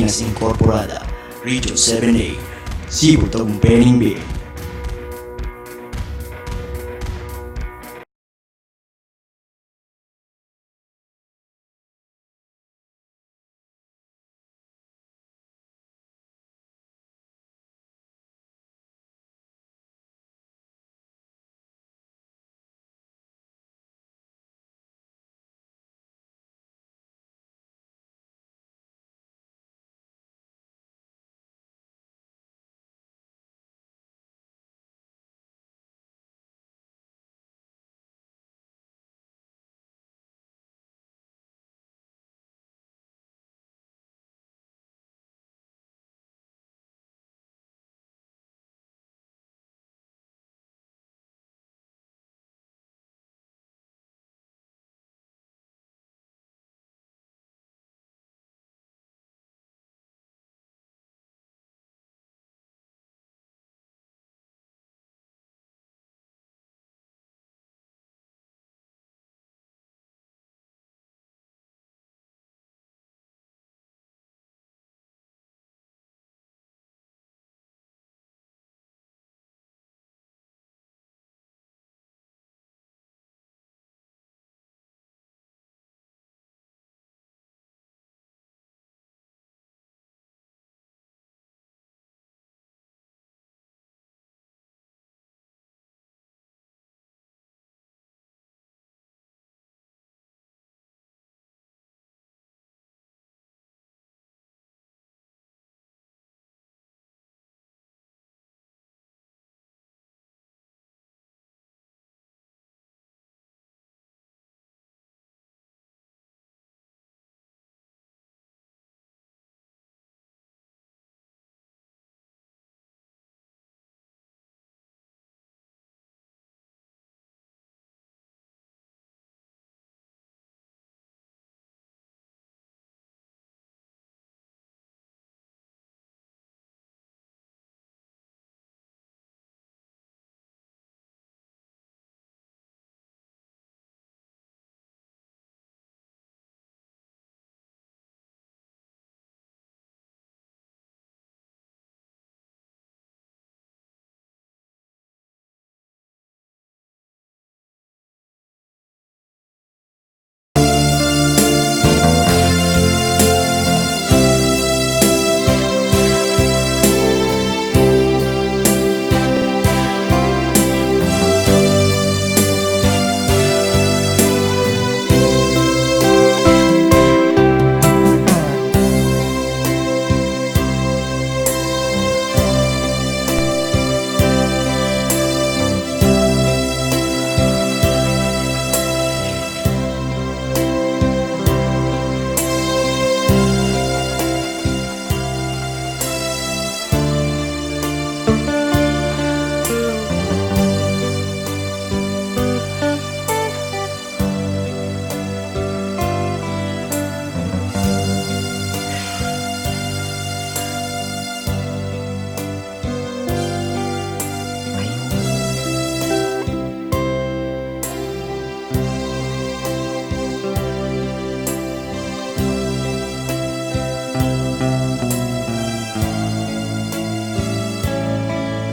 Salinas Incorporada, Region 7A, Cebu, Tagumpay Bay.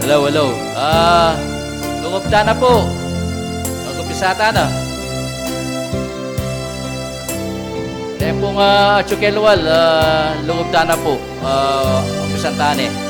Hello, hello. Lungop na po. Mag-upisata na. Tempong Chukelwal, lungop na po. Upisantane.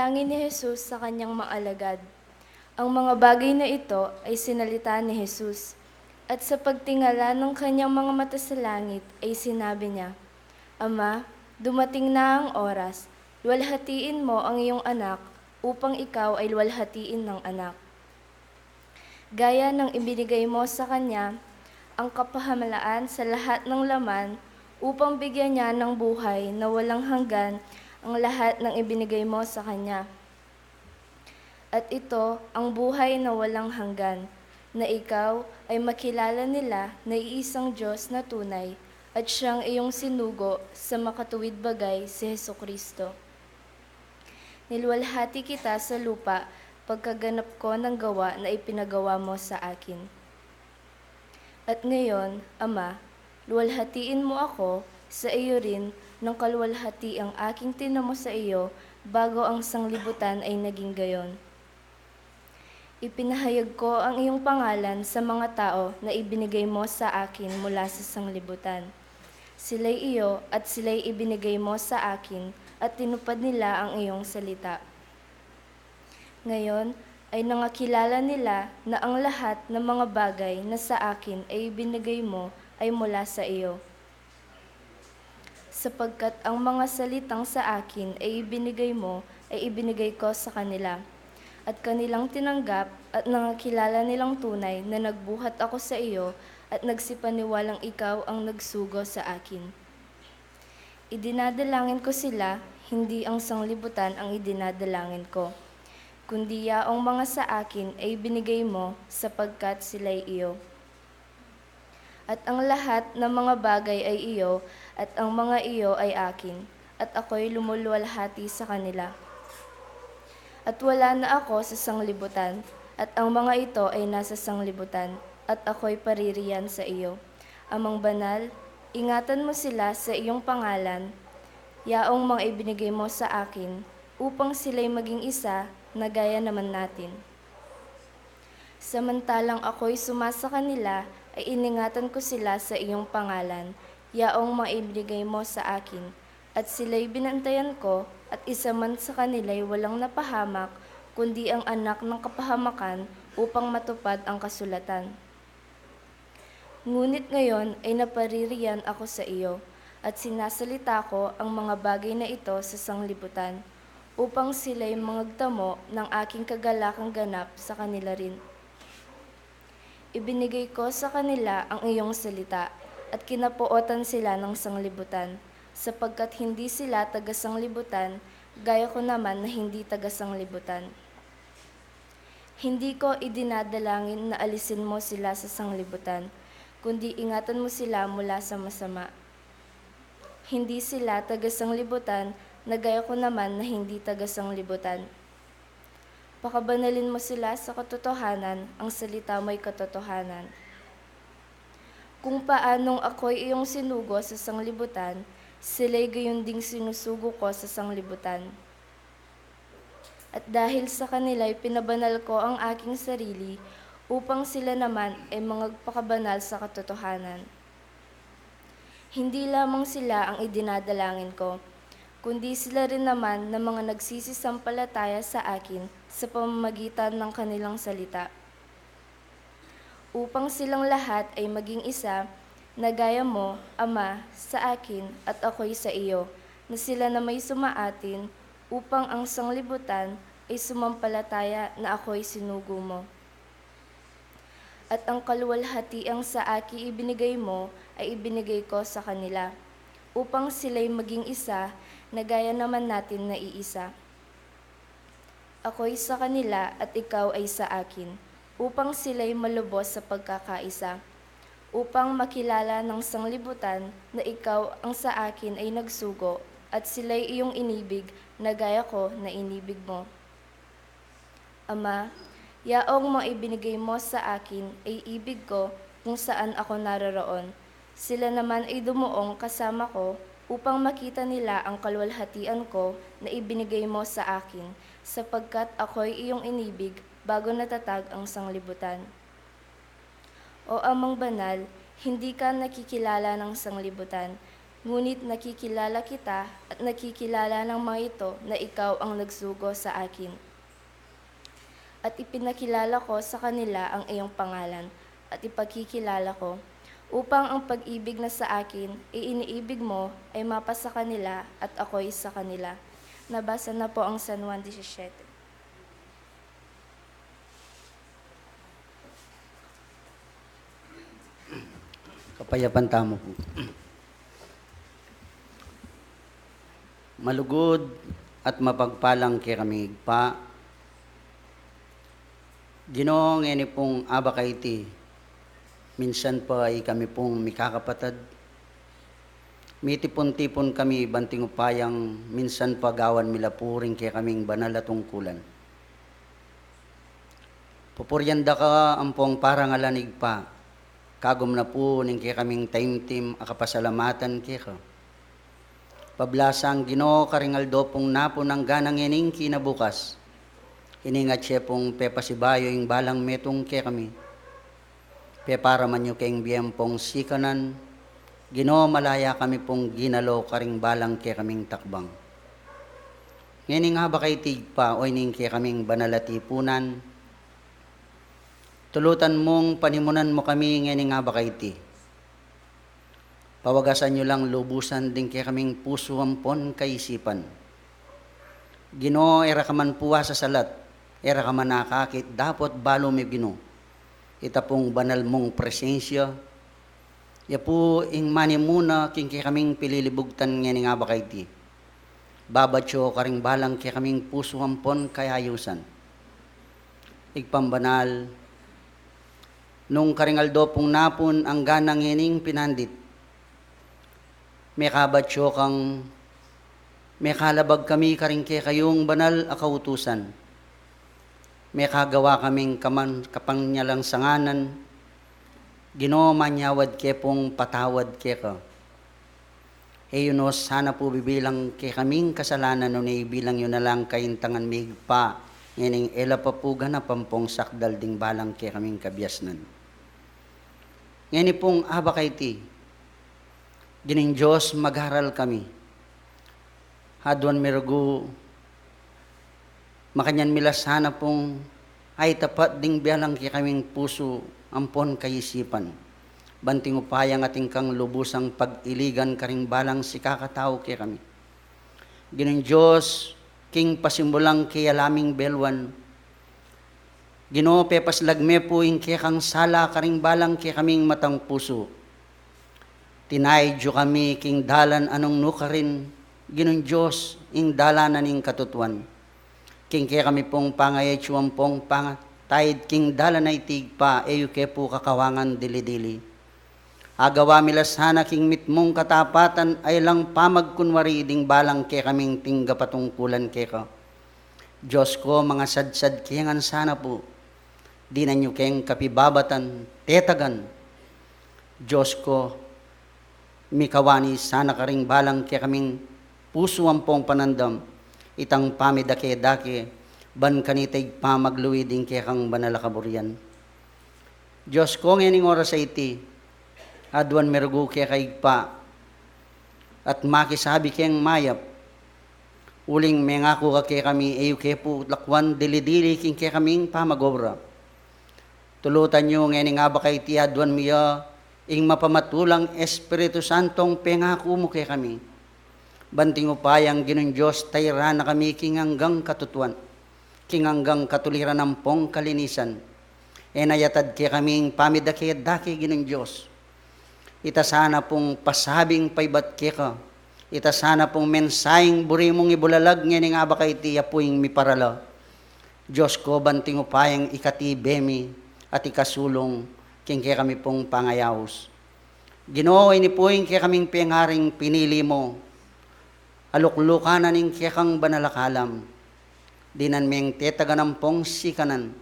panalangin ni Jesus sa kanyang mga alagad. Ang mga bagay na ito ay sinalita ni Jesus. At sa pagtingala ng kanyang mga mata sa langit ay sinabi niya, Ama, dumating na ang oras. Luwalhatiin mo ang iyong anak upang ikaw ay luwalhatiin ng anak. Gaya ng ibinigay mo sa kanya ang kapahamalaan sa lahat ng laman upang bigyan niya ng buhay na walang hanggan ang lahat ng ibinigay mo sa kanya. At ito ang buhay na walang hanggan, na ikaw ay makilala nila na iisang Diyos na tunay at siyang iyong sinugo sa makatuwid bagay si Hesukristo. Niluwalhati kita sa lupa pagkaganap ko ng gawa na ipinagawa mo sa akin. At ngayon, Ama, luwalhatiin mo ako sa iyo rin ng kaluwalhati ang aking tinamo sa iyo bago ang sanglibutan ay naging gayon. Ipinahayag ko ang iyong pangalan sa mga tao na ibinigay mo sa akin mula sa sanglibutan. Sila'y iyo at sila'y ibinigay mo sa akin at tinupad nila ang iyong salita. Ngayon ay nangakilala nila na ang lahat ng mga bagay na sa akin ay ibinigay mo ay mula sa iyo. Sapagkat ang mga salitang sa akin ay ibinigay mo ay ibinigay ko sa kanila. At kanilang tinanggap at nangakilala nilang tunay na nagbuhat ako sa iyo at nagsipaniwalang ikaw ang nagsugo sa akin. Idinadalangin ko sila, hindi ang sanglibutan ang idinadalangin ko, kundi yaong mga sa akin ay binigay mo sapagkat sila'y iyo. At ang lahat ng mga bagay ay iyo at ang mga iyo ay akin, at ako'y lumuluwalhati sa kanila. At wala na ako sa sanglibutan, at ang mga ito ay nasa sanglibutan, at ako'y paririyan sa iyo. Amang banal, ingatan mo sila sa iyong pangalan, yaong mga ibinigay mo sa akin, upang sila'y maging isa na gaya naman natin. Samantalang ako'y sumasa kanila, ay iningatan ko sila sa iyong pangalan, yaong mga ibinigay mo sa akin, at sila'y binantayan ko, at isa man sa kanila'y walang napahamak, kundi ang anak ng kapahamakan upang matupad ang kasulatan. Ngunit ngayon ay napaririyan ako sa iyo, at sinasalita ko ang mga bagay na ito sa sanglibutan, upang sila'y mangagtamo ng aking kagalakang ganap sa kanila rin. Ibinigay ko sa kanila ang iyong salita, at kinapuotan sila ng sanglibutan, sapagkat hindi sila taga-sanglibutan, gaya ko naman na hindi taga-sanglibutan. Hindi ko idinadalangin na alisin mo sila sa sanglibutan, kundi ingatan mo sila mula sa masama. Hindi sila taga-sanglibutan, na gaya ko naman na hindi taga-sanglibutan. Pakabanalin mo sila sa katotohanan, ang salita mo'y katotohanan. Kung paanong ako'y iyong sinugo sa sanglibutan, sila'y gayon ding sinusugo ko sa sanglibutan. At dahil sa kanila'y pinabanal ko ang aking sarili, upang sila naman ay mangagpakabanal sa katotohanan. Hindi lamang sila ang idinadalangin ko, kundi sila rin naman na mga nagsisisampalataya sa akin sa pamamagitan ng kanilang salita. Upang silang lahat ay maging isa, na gaya mo, Ama, sa akin at ako'y sa iyo, na sila na may sumaatin, upang ang sanglibutan ay sumampalataya na ako'y sinugo mo. At ang kaluwalhatiang sa akin ibinigay mo ay ibinigay ko sa kanila, upang sila'y maging isa, na gaya naman natin na iisa. Ako'y sa kanila at ikaw ay sa akin, upang sila'y malubos sa pagkakaisa, upang makilala ng sanglibutan na ikaw ang sa akin ay nagsugo, at sila'y iyong inibig na gaya ko na inibig mo. Ama, yaong mga ibinigay mo sa akin ay ibig ko kung saan ako naroroon. Sila naman ay dumuong kasama ko upang makita nila ang kaluwalhatian ko na ibinigay mo sa akin, sapagkat ako'y iyong inibig bago natatag ang sanglibutan. O Amang Banal, hindi ka nakikilala ng sanglibutan, Ngunit nakikilala kita at nakikilala ng mga ito na ikaw ang nagsugo sa akin. At ipinakilala ko sa kanila ang iyong pangalan at ipagkikilala ko upang ang pag-ibig na sa akin iniibig mo ay mapa sa kanila at ako'y sa kanila. Nabasa na po ang San Juan 17. Kapayapaan tamo po. Malugod at mapagpalang kay kami pa. Ginoo ngeni pong abakaiti. Minsan pa ay kami pong mikakapatad. Mitipon-tipon kami banting upayang minsan pa gawan milapuring kay kaming banal at tungkulan. Pupuryanda ka ampong parangalanig pa. Kagom na po ning kay kaming taimtim akapasalamatan kay ka. Pablasang Ginoo karingaldo pong napo ng ganang ining kinabukas. Hiningat siya pong pepasibayo yung balang metong kay kami. Pepara man nyo kayong biyang pong sikanan. Ginoo malaya kami pong ginalo karing balang kay kaming takbang. Ngayon nga ba kay tigpa o ining kay kaming banalatipunan. Tulutan mong panimunan mo kami ngayon nga ba kay ti. Pawagasan nyo lang lubusan din kay kaming puso ampon kaisipan. Ginoo era ka man puwa sa salat, era ka man nakakit, dapat balo may Ginoo. Ita pong banal mong presensya. Ya po ing mani muna king kay kaming pililibugtan ngayon nga ba kay ti. Babatyo karing balang kay kaming puso ampon kayayusan. Igpambanal, nung karingaldo pong napon ang ganang hining pinandit. May kabatyo kang may kalabag kami karingke kayong banal akautusan. May kagawa kaming kapangyalang sanganan. Ginoo manyawad ke pong patawad ke ka. Eyunos sana po bibilang ke kaming kasalanan no bilang yun na lang kaintangan migpa. Nganing ela pa po ganapampong sakdal ding balang ke kaming kabyasnan. Ngayon pong abakay ti. Gining Diyos magharal kami. Hadwan mirgo makanyan milas sana pong ay tapat ding biyalang ki kaming puso ampon kayisipan. Banting upayang ating kang lubusang pag-iligan karing balang si kakatao ki kami. Gining Diyos king pasimbulang ki alaming belwan. Ginoo pepas lagme po ing ki kang sala karing balang ki kaming matang puso. Tinaydyo kami king dalan anong nukarin, Ginong Diyos, ing dalanan ing katutuan. King kaya kami pong pangayaychuan pong pangatayid king dalan ay tigpa, eyo ke po kakawangan dili-dili. Agawa milasana king mitmong katapatan ay lang pamagkunwari ding balang ke kaming tingga patungkulan ke ka. Diyos ko, mga sadsad kiyangan sana po, di na nyo keng kapibabatan, tetagan. Diyos ko, mikawani sana karing balang kaya kaming puso ampong panandam, itang pamidake-dake, ban kanitay pamagluwiding kaya kang banalakaburian. Diyos ko ngayon oras sa iti, adwan merugo kaya kaigpa, at makisabi kayang mayap, uling mengako ka kaya kami, eyo kaya po lakwan, dili-dili king kaya kaming pamagobra. Tulutan nyo ngayon nga ba kay iti, adwan miya, ing mapamatulang Espiritu Santong pengako mo kay kami. Banting upayang Ginong Diyos, tayra na kami king hanggang katutuan, king hanggang katuliran ng pong kalinisan. E nayatad kay kaming pamidake-dake Ginong Diyos. Ita sana pong pasabing paybat kay ka. Ita sana pong mensaheng burimong ibulalag ngayon nga ba kay tiya po yung miparala. Diyos ko, banting upayang ikatibemi at ikasulong king kaya kami pong pangayawos. Ginoo, ini po yung kaya kaming pengaring pinili mo. Aluklukanan yung kaya kang banalakalam. Dinan ming tetaganang pong sikanan.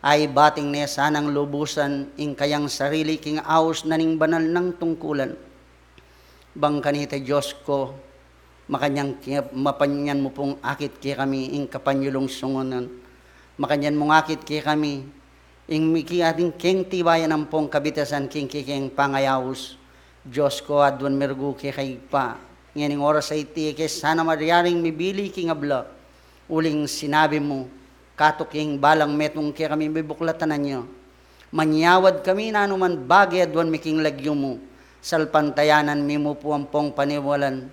Ay bating niya sanang lubusan ing kayang sarili king aos na ning banal ng tungkulan. Bang kanita Diyos ko, makanyang mapanyan mo pong akit kaya kami ing kapanyulong sungunan. Makanyan mong akit kaya kami ing miki ating keng tibayan ng pong kabitasan king pangayawos, Diyos ko, adwan mergu kay pa. Nganing oras ay ti, kay sana madayaring mibili king abla. Uling sinabi mo, katuking balang metong kaya kami bibuklatan nyo. Manyawad kami na anuman bagay adwan miking lagyo mo. Salpantayanan mi mo po ang pong paniwalan,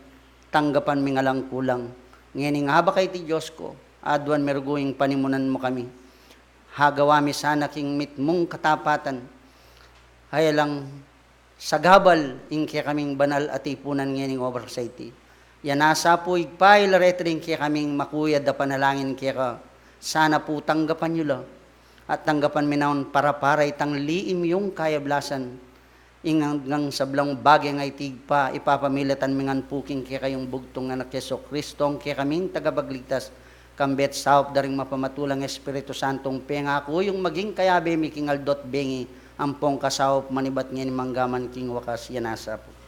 tanggapan mi nga lang kulang. Nganing haba kay ti Diyos ko, adwan merguing panimunan mo kami. Hagawa mi sana king mitmong katapatan. Haya lang sagabal ing kaya kaming banal at ipunan nganing oversity. Yan nasa po igpay laretring kaya kaming makuyad da panalangin kaya ka. Sana po tanggapan nyo la. At tanggapan minaon para itang liim yung kayablasan. Ingang sablang bagay nga itig pa ipapamilatan mingan puking kaya kayong bugtong anak Yeso Kristong kaya kaming tagabagligtas. Kambet saop daring mapamatulang Espiritu Santong pengako yung maging kayabe miking aldot bengi ampong kasawop manibat ngayon manggaman king wakas yanasa po.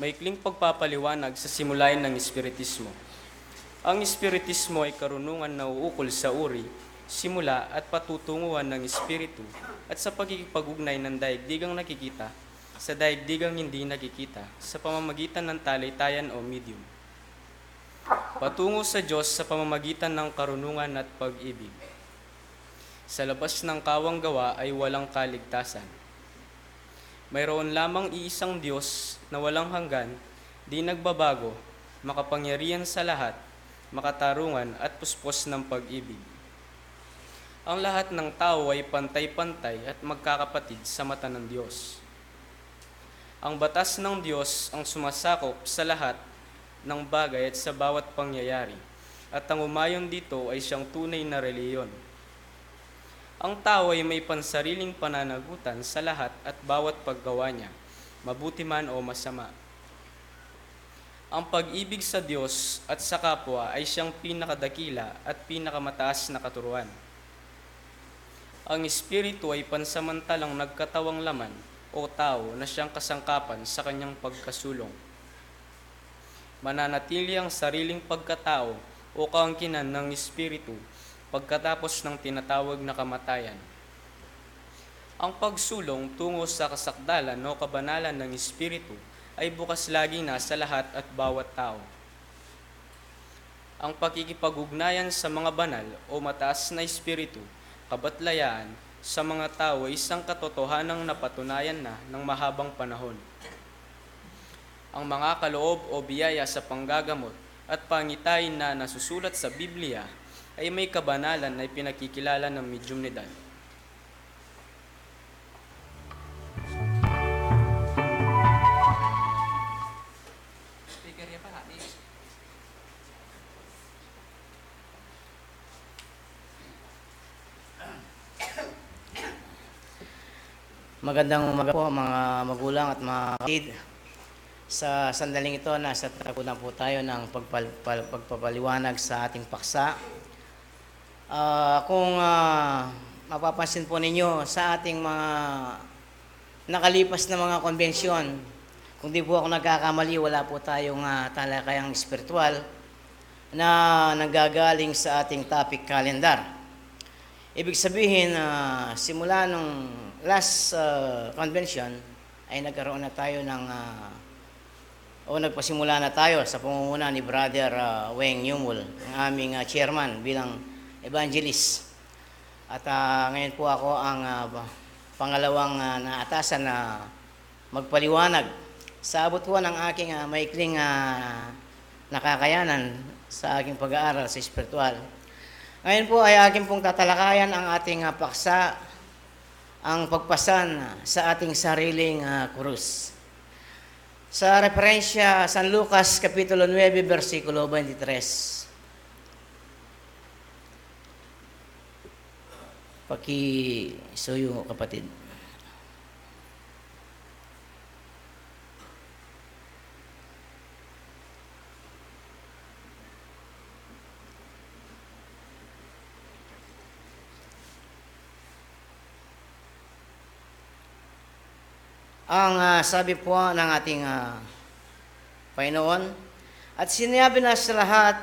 Maikling pagpapaliwanag sa simulain ng Espiritismo. Ang Espiritismo ay karunungan na uukol sa uri, simula at patutunguhan ng Espiritu at sa pagkikipag-ugnay ng daigdigang nakikita sa daigdigang hindi nakikita sa pamamagitan ng talaytayan o medium. Patungo sa Diyos sa pamamagitan ng karunungan at pag-ibig. Sa labas ng kawang gawa ay walang kaligtasan. Mayroon lamang iisang Diyos na walang hanggan, di nagbabago, makapangyarihan sa lahat, makatarungan at puspos ng pag-ibig. Ang lahat ng tao ay pantay-pantay at magkakapatid sa mata ng Diyos. Ang batas ng Diyos ang sumasakop sa lahat ng bagay at sa bawat pangyayari, at ang umayon dito ay siyang tunay na reliyon. Ang tao ay may pansariling pananagutan sa lahat at bawat paggawa niya, mabuti man o masama. Ang pag-ibig sa Diyos at sa kapwa ay siyang pinakadakila at pinakamataas na katuruan. Ang Espiritu ay pansamantalang nagkatawang laman o tao na siyang kasangkapan sa kanyang pagkasulong. Mananatili ang sariling pagkatao o kaangkinan ng Espiritu pagkatapos ng tinatawag na kamatayan. Ang pagsulong tungo sa kasakdalan o kabanalan ng Espiritu ay bukas lagi na sa lahat at bawat tao. Ang pakikipag-ugnayan sa mga banal o mataas na Espiritu, kabatlayaan sa mga tao ay isang katotohanang napatunayan na ng mahabang panahon. Ang mga kaloob o biyaya sa panggagamot at pangitain na nasusulat sa Biblia ay may kabanalan na ipinakikilala ng medyumnidad. Magandang umaga po mga magulang at mga kapatid. Sa sandaling ito, nasa tagunan po tayo ng pagpapaliwanag sa ating paksa. Kung mapapansin po ninyo sa ating mga nakalipas na mga konbensyon, kung di po ako nagkakamali, wala po tayong talakayang espiritual na nanggagaling sa ating topic calendar. Ibig sabihin, simula nung last convention ay nagkaroon na tayo ng nagpasimula na tayo sa pangunguna ni Brother Weng Yumul, ang aming chairman bilang evangelist. At ngayon po ako ang pangalawang naatasan na magpaliwanag sa abot po ng aking maikling nakakayanan sa aking pag-aaral sa espiritual. Ngayon po ay aking pong tatalakayan ang ating paksa, ang pagpasan sa ating sariling krus. Sa referensya San Lucas Kapitulo 9, versikulo 23. Pakisuyo kapatid. Ang sabi po ng ating Panginoon, at sinabi na sa lahat,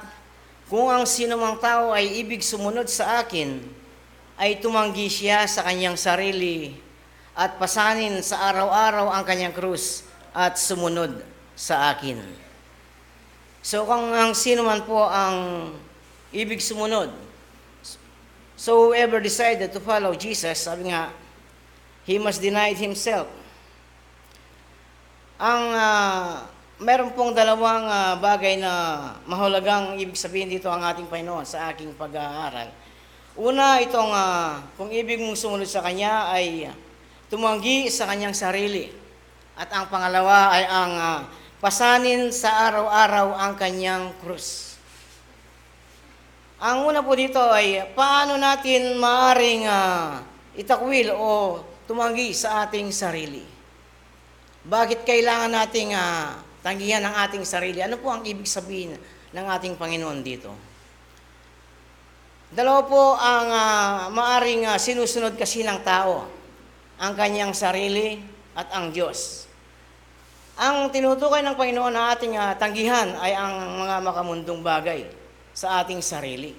kung ang sinumang tao ay ibig sumunod sa akin, ay tumanggi siya sa kanyang sarili at pasanin sa araw-araw ang kanyang krus at sumunod sa akin. So kung ang sino man po ang ibig sumunod, so whoever decided to follow Jesus, sabi nga, he must deny himself. Meron pong dalawang bagay na mahalagang ibig sabihin dito ang ating Panginoon sa aking pag-aaral. Una, itong kung ibig mong sumunod sa Kanya ay tumanggi sa Kanyang sarili. At ang pangalawa ay ang pasanin sa araw-araw ang Kanyang krus. Ang una po dito ay paano natin maaring itakwil o tumanggi sa ating sarili. Bakit kailangan nating tanggihan ang ating sarili? Ano po ang ibig sabihin ng ating Panginoon dito? Dalawa po ang maaring sinusunod kasi ng tao, ang kanyang sarili at ang Diyos. Ang tinutukoy ng Panginoon na ating tanggihan ay ang mga makamundong bagay sa ating sarili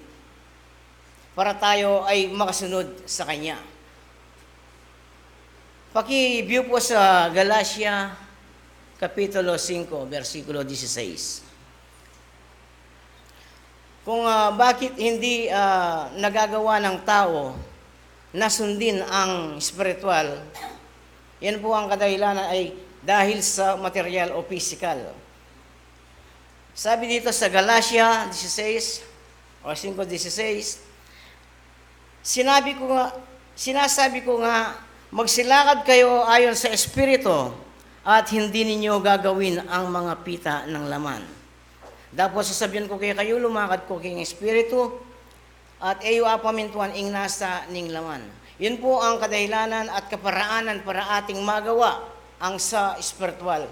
para tayo ay makasunod sa Kanya. Paki-view po sa Galatia Kapitulo 5, versikulo 16. Kung bakit hindi nagagawa ng tao na sundin ang spiritual, yan po ang kadahilanan ay dahil sa material o physical. Sabi dito sa Galatia 16 o 5:16, sinasabi ko nga, magsilakad kayo ayon sa Espiritu at hindi ninyo gagawin ang mga pita ng laman. Tapos sasabihin ko kayo lumakad ko king Espiritu at eyo apamintuan ing nasa ning laman. Yun po ang kadahilanan at kaparaanan para ating magawa ang sa spiritual.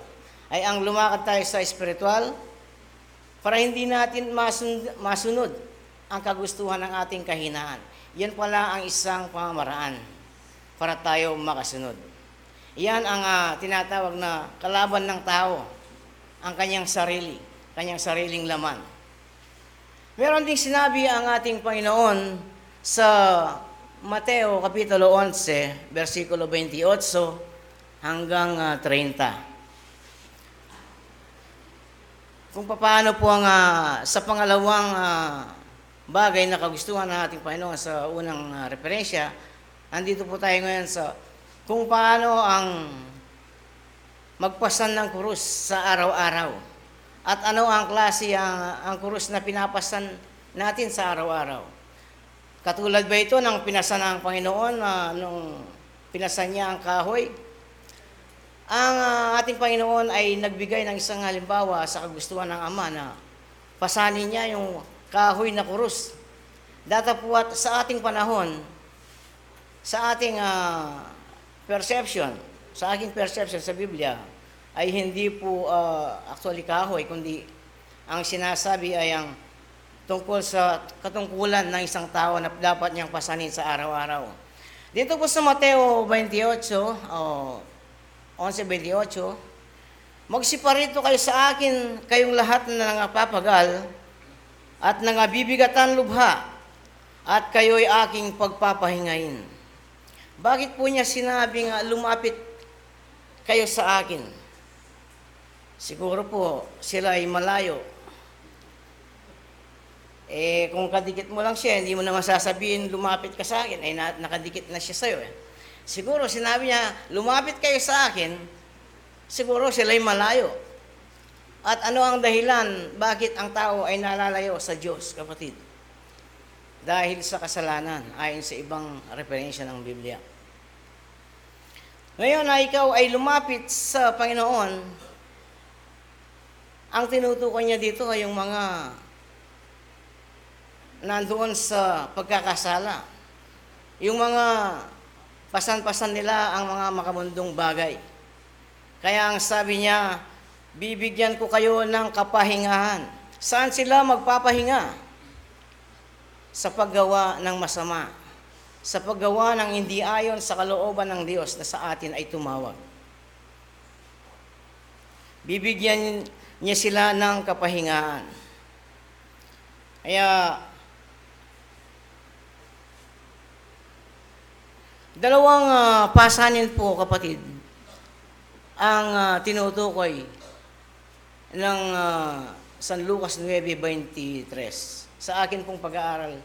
Ay ang lumakad tayo sa spiritual para hindi natin masunod ang kagustuhan ng ating kahinaan. Yan pala ang isang pamamaraan para tayo makasunod. Yan ang tinatawag na kalaban ng tao, ang kanyang sariling laman. Meron ding sinabi ang ating Panginoon sa Mateo Kapitulo 11, versikulo 28 hanggang 30. Kung paano po ang sa pangalawang bagay na kagustuhan ng ating Panginoon sa unang referensya, andito po tayo ngayon sa kung paano ang magpasan ng krus sa araw-araw. At ano ang klase ang krus na pinapasan natin sa araw-araw. Katulad ba ito ng pinasan ng Panginoon nung pinasan niya ang kahoy? Ang ating Panginoon ay nagbigay ng isang halimbawa sa kagustuhan ng Ama na pasanin niya yung kahoy na krus. Datapwat sa ating panahon, sa ating sa aking perception sa Biblia, ay hindi po actually kahoy, kundi ang sinasabi ay ang tungkol sa katungkulan ng isang tao na dapat niyang pasanin sa araw-araw. Dito po sa Mateo 28, 11:28, magsiparito kayo sa akin, kayong lahat na nangapapagal at nangabibigatan lubha, at kayo'y aking pagpapahingain. Bakit po niya sinabing lumapit kayo sa akin? Siguro po sila ay malayo. Kung kadikit mo lang siya, hindi mo naman sasabihin lumapit ka sa akin, nakadikit na siya sa'yo. Siguro sinabi niya, lumapit kayo sa akin, siguro sila'y malayo. At ano ang dahilan bakit ang tao ay nalalayo sa Diyos, kapatid? Dahil sa kasalanan, ayon sa ibang referensya ng Biblia. Ngayon na ikaw ay lumapit sa Panginoon, ang tinutukoy niya dito ay yung mga nandoon sa pagkakasala. Yung mga pasan-pasan nila ang mga makamundong bagay. Kaya ang sabi niya, bibigyan ko kayo ng kapahingahan. Saan sila magpapahinga? Sa paggawa ng masama. Sa paggawa ng hindi ayon sa kalooban ng Diyos na sa atin ay tumawag. Bibigyan niya sila ng kapahingahan. Kaya, dalawang pasanin po, kapatid, ang tinutukoy ng San Lucas 9:23 sa akin pong pag-aaral.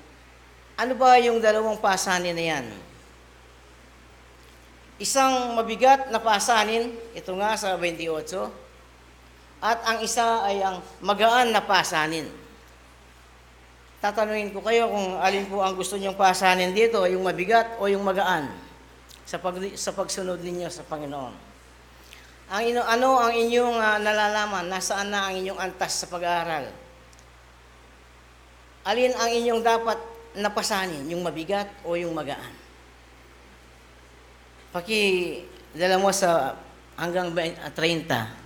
Ano ba yung dalawang pasanin na yan? Isang mabigat na pasanin, ito nga sa 28, at ang isa ay ang magaan na pasanin. Tatanungin ko kayo kung alin po ang gusto niyong pasanin dito, yung mabigat o yung magaan sa pagsunod ninyo sa Panginoon. Ano ang inyong nalalaman? Nasaan na ang inyong antas sa pag-aaral? Alin ang inyong dapat napasanin, yung mabigat o yung magaan? Dala mo sa hanggang 30.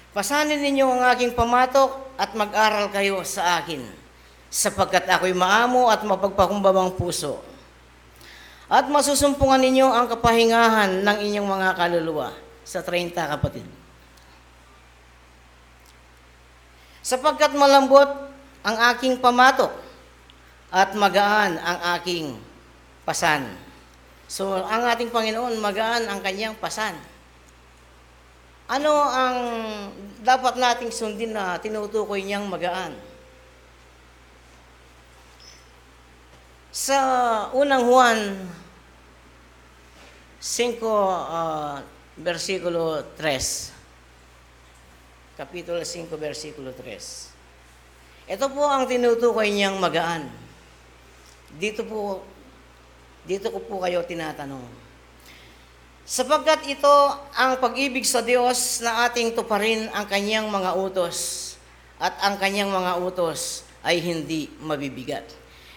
Pasanin ninyo ang aking pamatok at mag-aral kayo sa akin, sapagkat ako'y maamo at mapagpakumbabang puso, At masusumpungan ninyo ang kapahingahan ng inyong mga kaluluwa. Sa 30, kapatid. Sapagkat malambot ang aking pamatok at magaan ang aking pasan. So, ang ating Panginoon, magaan ang kanyang pasan. Ano ang dapat nating sundin na tinutukoy niyang magaan? Sa unang Juan 5, versikulo 3. Kapitulo 5, versikulo 3. Ito po ang tinutukoy niyang magaan. Dito ko po kayo tinatanong. Sapagkat ito ang pag-ibig sa Diyos na ating tuparin ang kanyang mga utos at ang kanyang mga utos ay hindi mabibigat.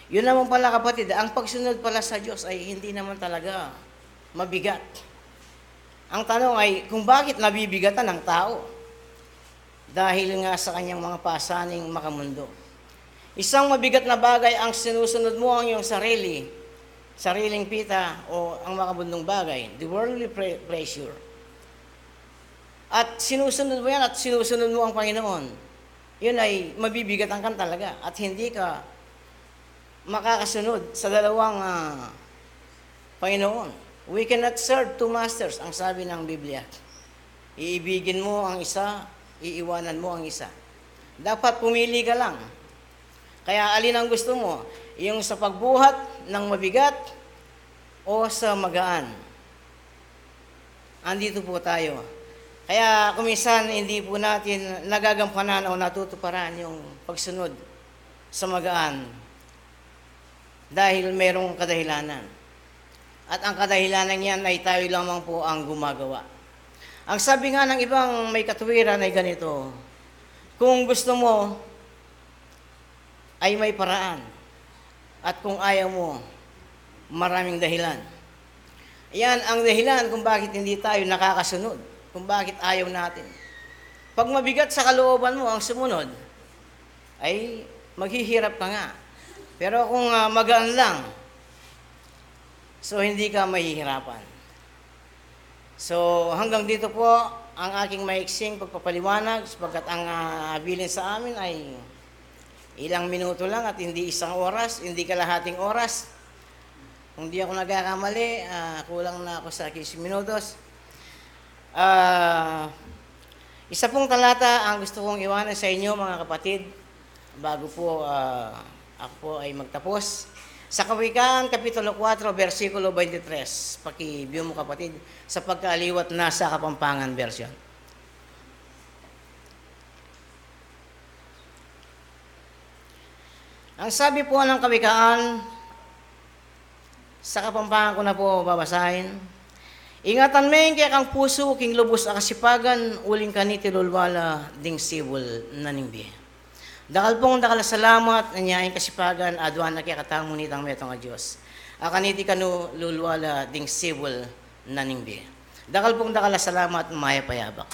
Yun naman pala, kapatid, ang pagsunod pala sa Diyos ay hindi naman talaga mabigat. Ang tanong ay kung bakit nabibigatan ng tao? Dahil nga sa kanyang mga pasaning makamundo. Isang mabigat na bagay ang sinusunod mo ang iyong sariling pita o ang makabundong bagay, the worldly pleasure. At sinusunod mo yan at sinusunod mo ang Panginoon. Yun ay mabibigatan ka talaga at hindi ka makakasunod sa dalawang Panginoon. We cannot serve two masters, ang sabi ng Biblia. Iibigin mo ang isa, iiwanan mo ang isa. Dapat pumili ka lang. Kaya alin ang gusto mo? Yung sa pagbuhat ng mabigat o sa magaan? Andito po tayo. Kaya kuminsan hindi po natin nagagampanan o natutuparan yung pagsunod sa magaan dahil mayroong kadahilanan. At ang kadahilanan yan ay tayo lamang po ang gumagawa. Ang sabi nga ng ibang may katuwiran ay ganito, kung gusto mo ay may paraan. At kung ayaw mo, maraming dahilan. Yan ang dahilan kung bakit hindi tayo nakakasunod, kung bakit ayaw natin. Pag mabigat sa kalooban mo ang sumunod, ay maghihirap ka nga. Pero kung magaan lang, so hindi ka mahihirapan. So hanggang dito po ang aking maiksing pagpapaliwanag sapagkat ang habilin sa amin ay ilang minuto lang at hindi isang oras, hindi kalahating oras. Kung di ako nagkakamali, kulang na ako sa 15 minutos. Isa pong talata ang gusto kong iwanan sa inyo mga kapatid bago po ako po ay magtapos. Sa Kawikaan, Kapitulo 4, versikulo 23. Paki-view mo kapatid, sa pagkaaliwat na sa Kapampangan version. Ang sabi po ng Kawikaan, sa Kapampangan ko na po babasahin, ingatan men kaya kang puso, king lubos akasipagan, uling kaniti lulwala, ding sibol naningbi. Dakal pong dakal salamat, nanyaing kasipagan, adwan na kaya katamo nitang metong a Diyos. Akaniti kanu lulwala, ding sibol naningbi. Dakal pong dakal salamat, maya payabak.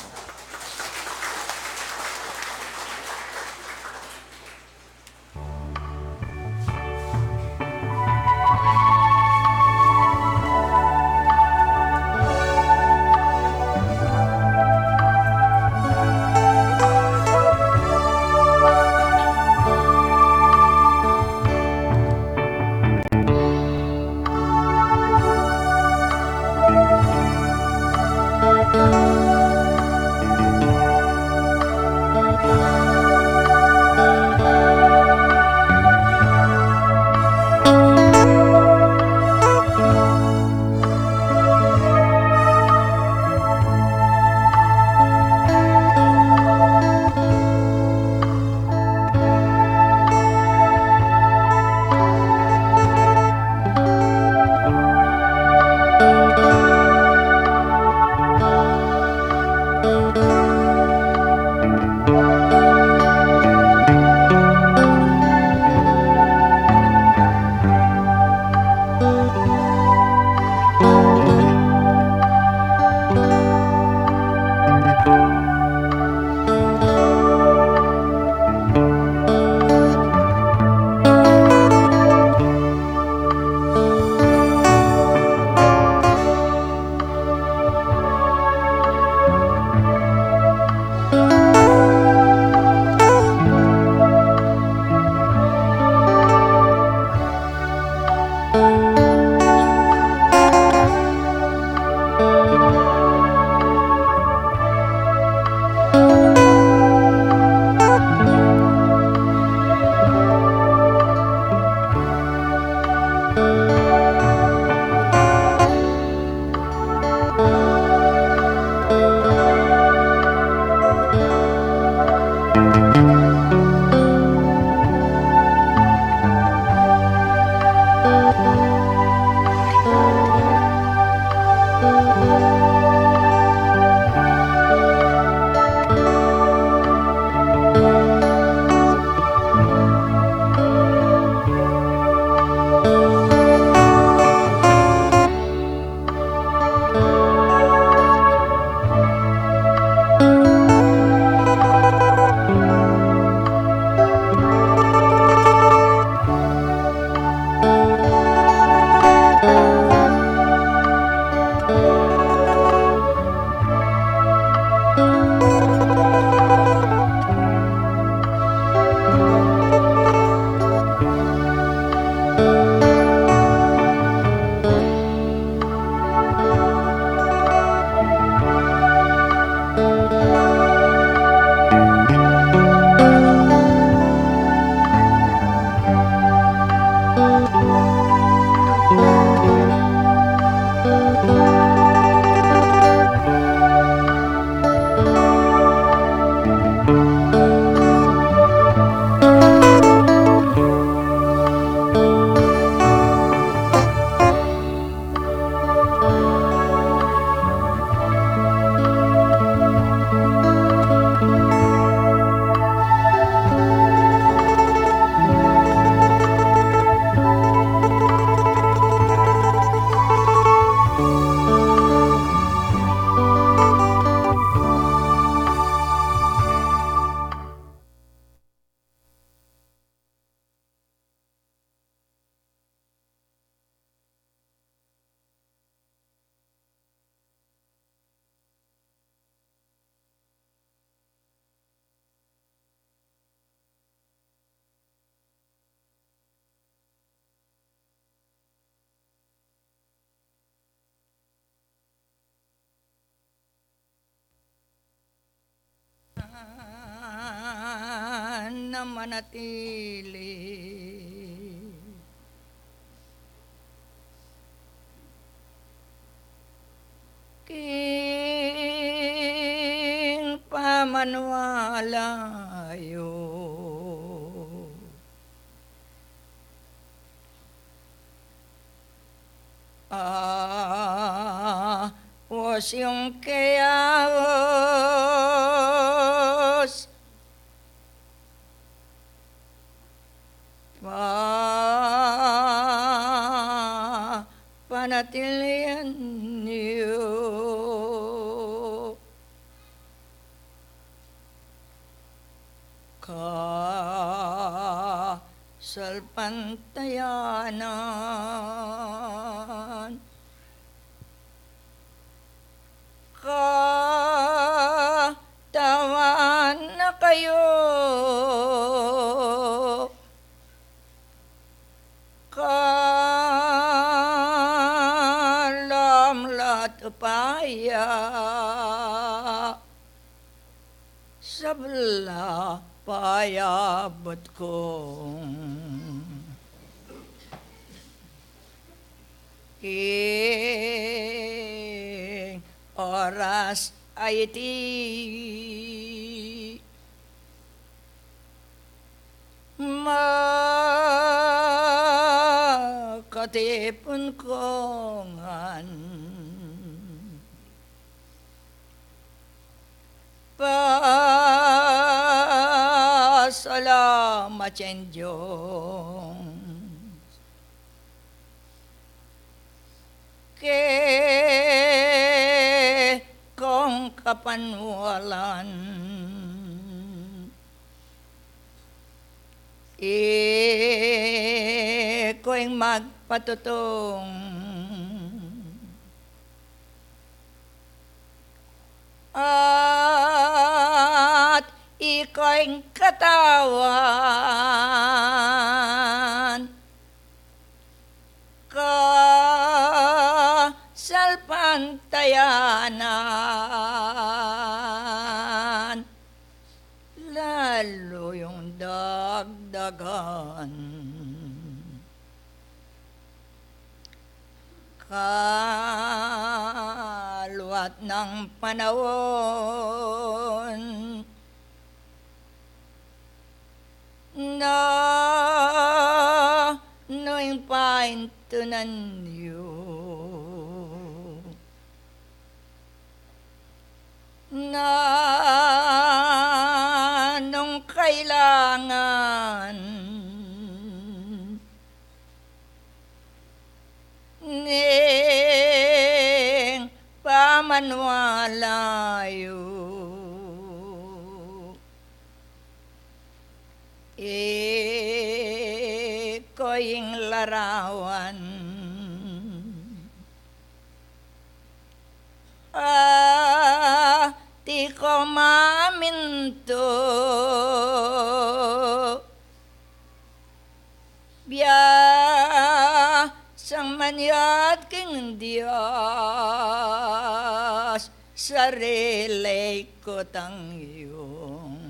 na manatili. King pamanwalayo, was yung chaos panatilian niyo. Salpantayanan, katawan na kayo, kalamlat upaya, sabla payabot kong king oras ay iti makatipon ko ngan pasalamat yan Diyos ke kong kapanwalan ko'y magpatutong at iko'y katawan salpantayanan, lalo yung dagdagan kaluwat ng panahon na no'ng paintunan niyo na nung kailangan ning pamanwalayo ko'y larawan di ko maminto biyasang manyat king Diyos sarili ko tangyong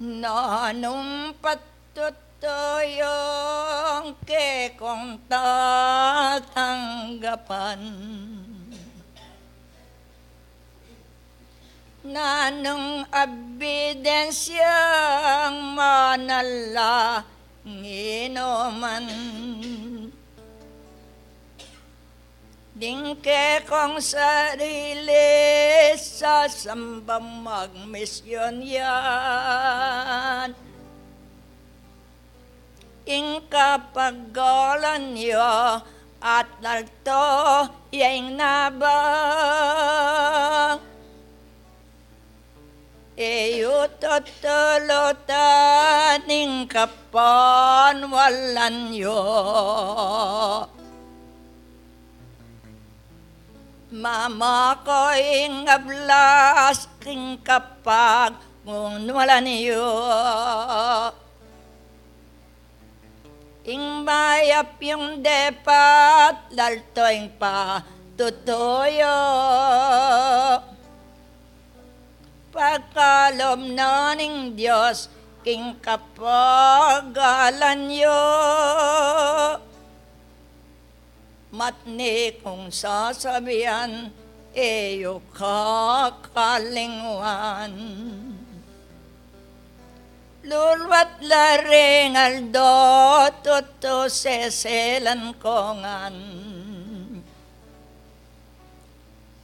nanong patutoyong ke kong tatanggapan nanong ebidensyang manalanginoman dingke kong sarili sa sambang magmisyon yan ingkapagalan niyo at lalto yang nabang tutulutan ning kapanwalan yo mama ko ingablas king kapag ngunwalan yo ingbayap yung depat lalto ing pa tutuyo pagka loob na ning Diyos, king kapagalan yo. Matni kung sasabihan, eyo kakalingwan. Lulwat larengal do, tuto seselan kongan.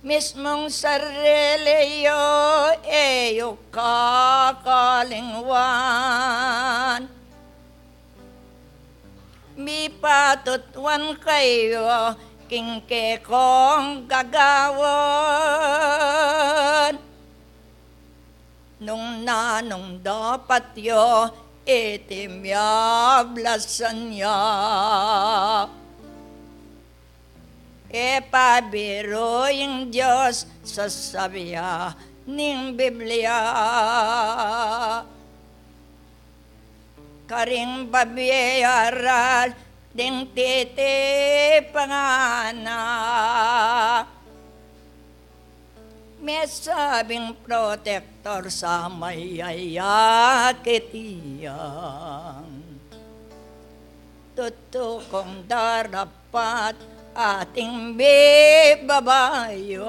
Mismong sarili yo, eyo kakalingwan. Mi patutuan kayo, kingke kong gagawon. Nung nanong dapat yo, itimyablasan ya. Pabiro yung Diyos sa sabiya ning Biblia. Karing babiyaral ding titi pangana. May sabing protector sa mayayakitiyang. Tutukong darapat ating bibabayo.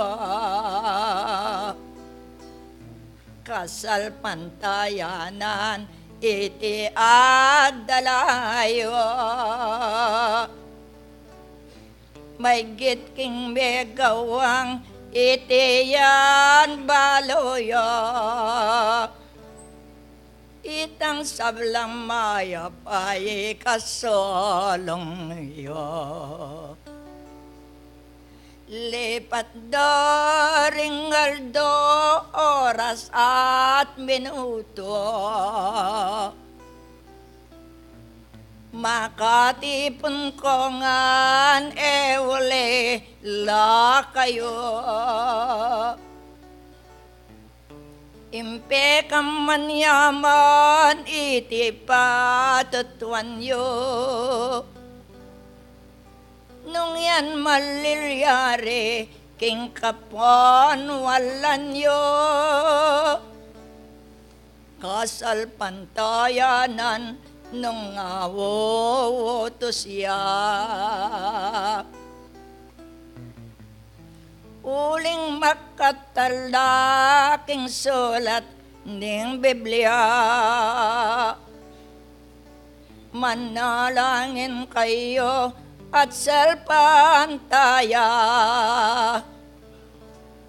Kasal pantayanan iti agdalayo. May gitking megawang iti yan baloyo. Itang sablang mayapay kasolong yo. Lipat daring aldo, oras at minuto. Makatipon ko ngan uli la kayo. Impe kaman yaman iti patutuan yo. Nung yan malilyari, king kapon walan yo. Kasal pantayanan, nung awotos ya. Uling makatalaking sulat ning Biblia. Manalangin kayo at salpantaya.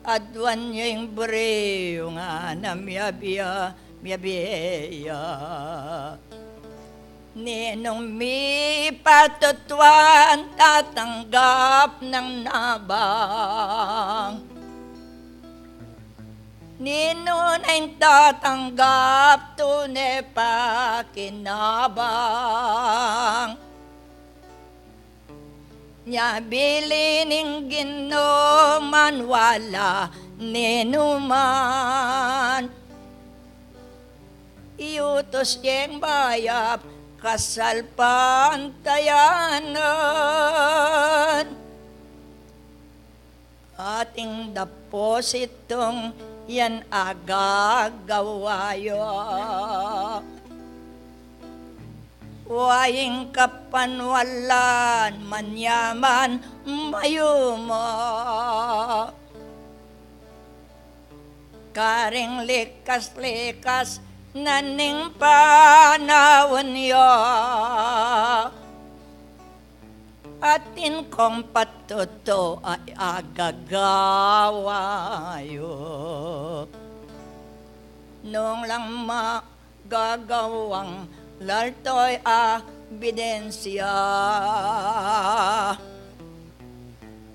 Adwan yung bureo nga na miyabiya. Ninong mi patutuan tatanggap ng nabang. Ninon ay tatanggap tunay pa kinabang. Nya bilining ginoman wala ninuman. Iutos yung bayap kasal pantayanan. Ating depositong yan agagawayo. Waying kapanwalan manyaman mayumo. Karing likas-likas naning panahon yo. Atin kong patuto ay agagawayo. Nung lang magagawang laltoy abidensya.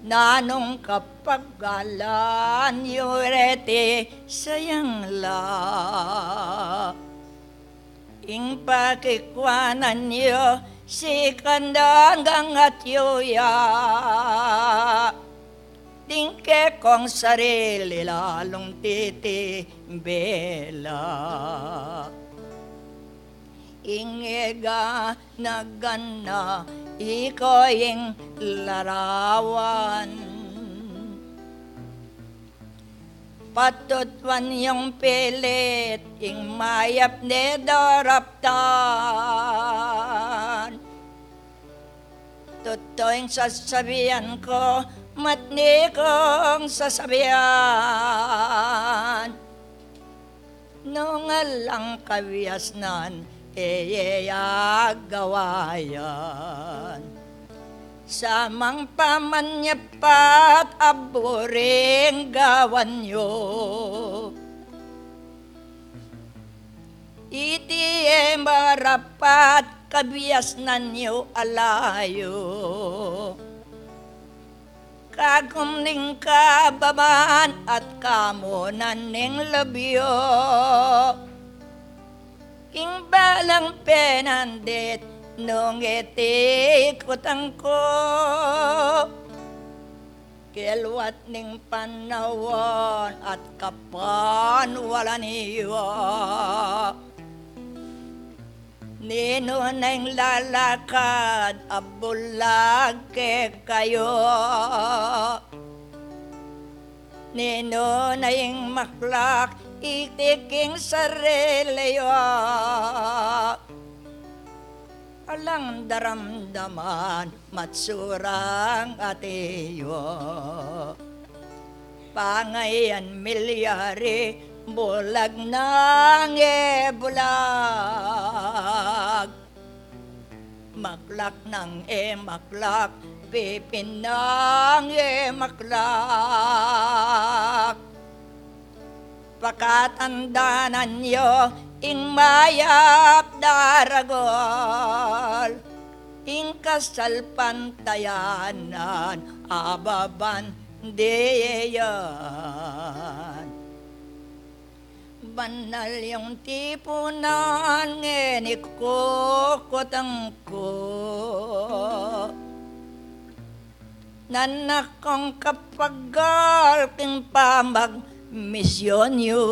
Nanong kapagalan yurete sayang la. Ing pakikwanan yo si kandangang at yuya. Tingke kong sarili lalong titibela. Ingega nagana iko'y larawan. Patutwan yung pilit, ing mayap ni daraptan. Tutoy sasabihan ko, matni kong sasabihan. Nung alang kawiasnan, gawayan. Samang pamanyapat, aburing gawan nyo. Iti marapat, kabiasnan nyo alayo. Kagumning kababan at kamunan ning labyo. King balang penandit, nung itikutang ko. Kelwat ning panawon at kapan wala niyo. Nino nang lalakad, abulag ke kayo. Nino na yung maklak, itiking sariliyo. Alang daramdaman, matsurang ateyo. Pangayan milyari, bulag nang bulag. Maklak nang maklak, pipin nang maklak. Pakatandanan nyo, ing mayap daragol. Ing kasal pantayanan, ababan diyan. Banal yung tipunan, ngenikukutang ko. Nanak kong kapagal, king pamag-misyon nyo.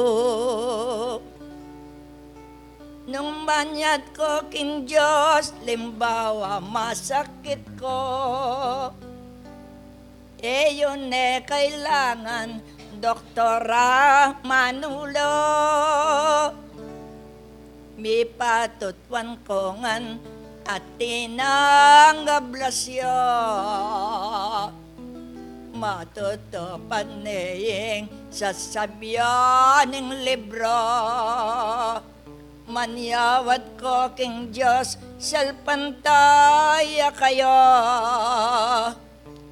Nung banyat ko king Diyos, limbawa masakit ko. Yun kailangan, Doktora Manulo. Mi patutwan ko ngan at tinanggablasyo. Matutupad niyeng sasabyan ng libro. Manyawat ko king Diyos, salpantaya kayo.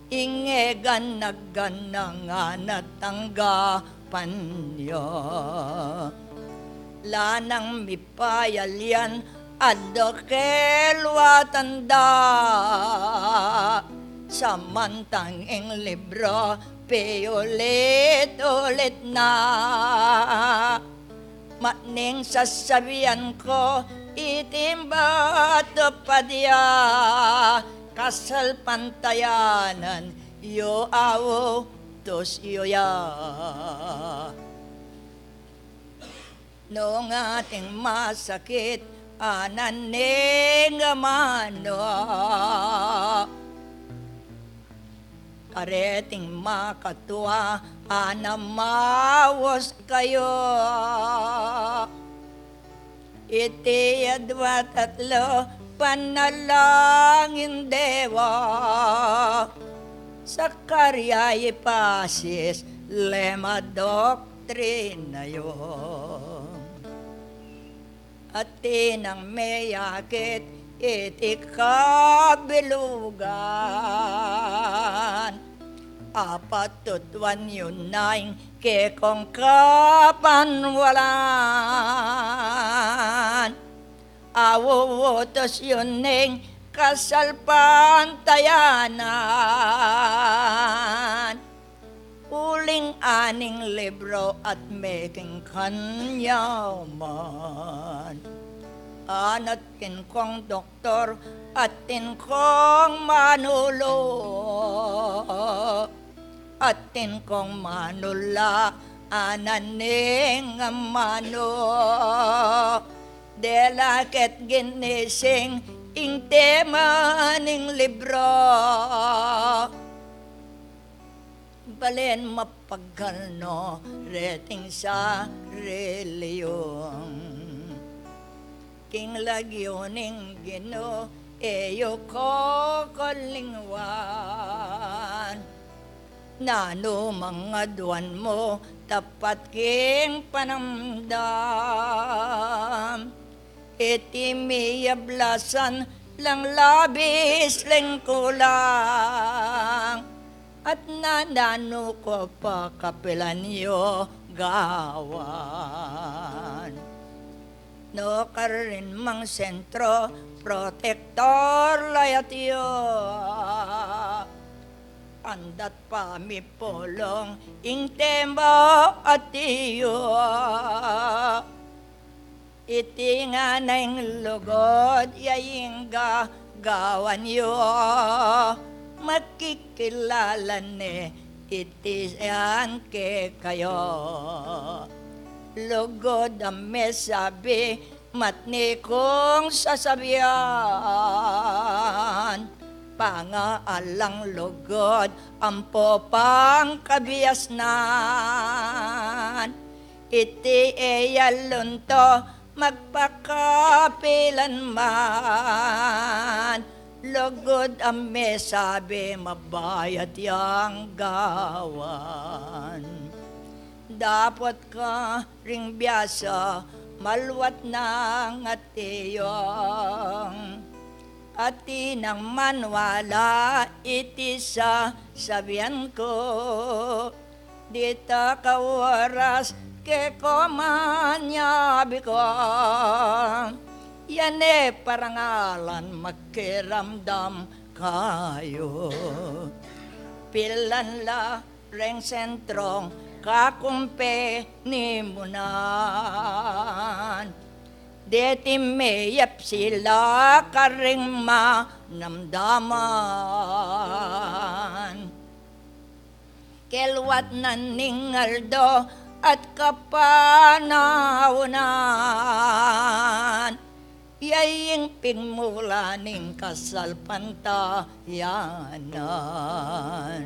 Ingegan nagganangan at tanggapan niyo. Lanang mipayalyan, ado kelwatanda. Samantang ing libro, piulit-ulit na. Matning sasabihan ko, itimba tupadya. Kasal pantayanan, yo awo, tos yo ya. Noong ating masakit, ananing mano. Kareting makatuwa, anamawas kayo. Iti adwa tatlo, panalangin dewa. Sa karyay pasis, lema doktrina yun. At tinang mayakit, iti kabilugan. Apatutwan yun naing kekong kapanwalan. Awutos yun ning kasalpantayanan. Uling aning libro at making kanyaman. Anat kin kong doktor at tin kong manulo. At tin kong manula ananing mano. Delaket ginising ing tema ning libro. balen mapagano reting sa reliyon. King lagyoning Gino eyo ko kalingwan. Nano mga duwan mo tapat king panamdam. Iti miyablasan lang labis leng kulang. At nanano ko pa kapilan yo gawan. No karin mang sentro protektor layat yo. Andat pa mi polong ing tembo at iyo. Iti nga nang lugod yaying gawan yo. Makikilala ne iti yan ke kayo. Lugod ang mesabi matni kong sasabihan. Pangaalang lugod ang popang kabiasnan. Iti eyalunto magpakapilan man. Lugod ang mesabi mabayad yang gawan. Dapat ka ring biyasa malwat ng atiyong. Ati nang manwala iti sa sabihan ko. Dita kawaras ke komanyabi ko. Yan parangalan magkiramdam kayo. Pilan la reng sentrong kakumpe ni munan. Deti mayap sila karing manamdaman. Kelwat na ningaldo at kapanaunan. Yaying pingmulaning kasalpantayanan.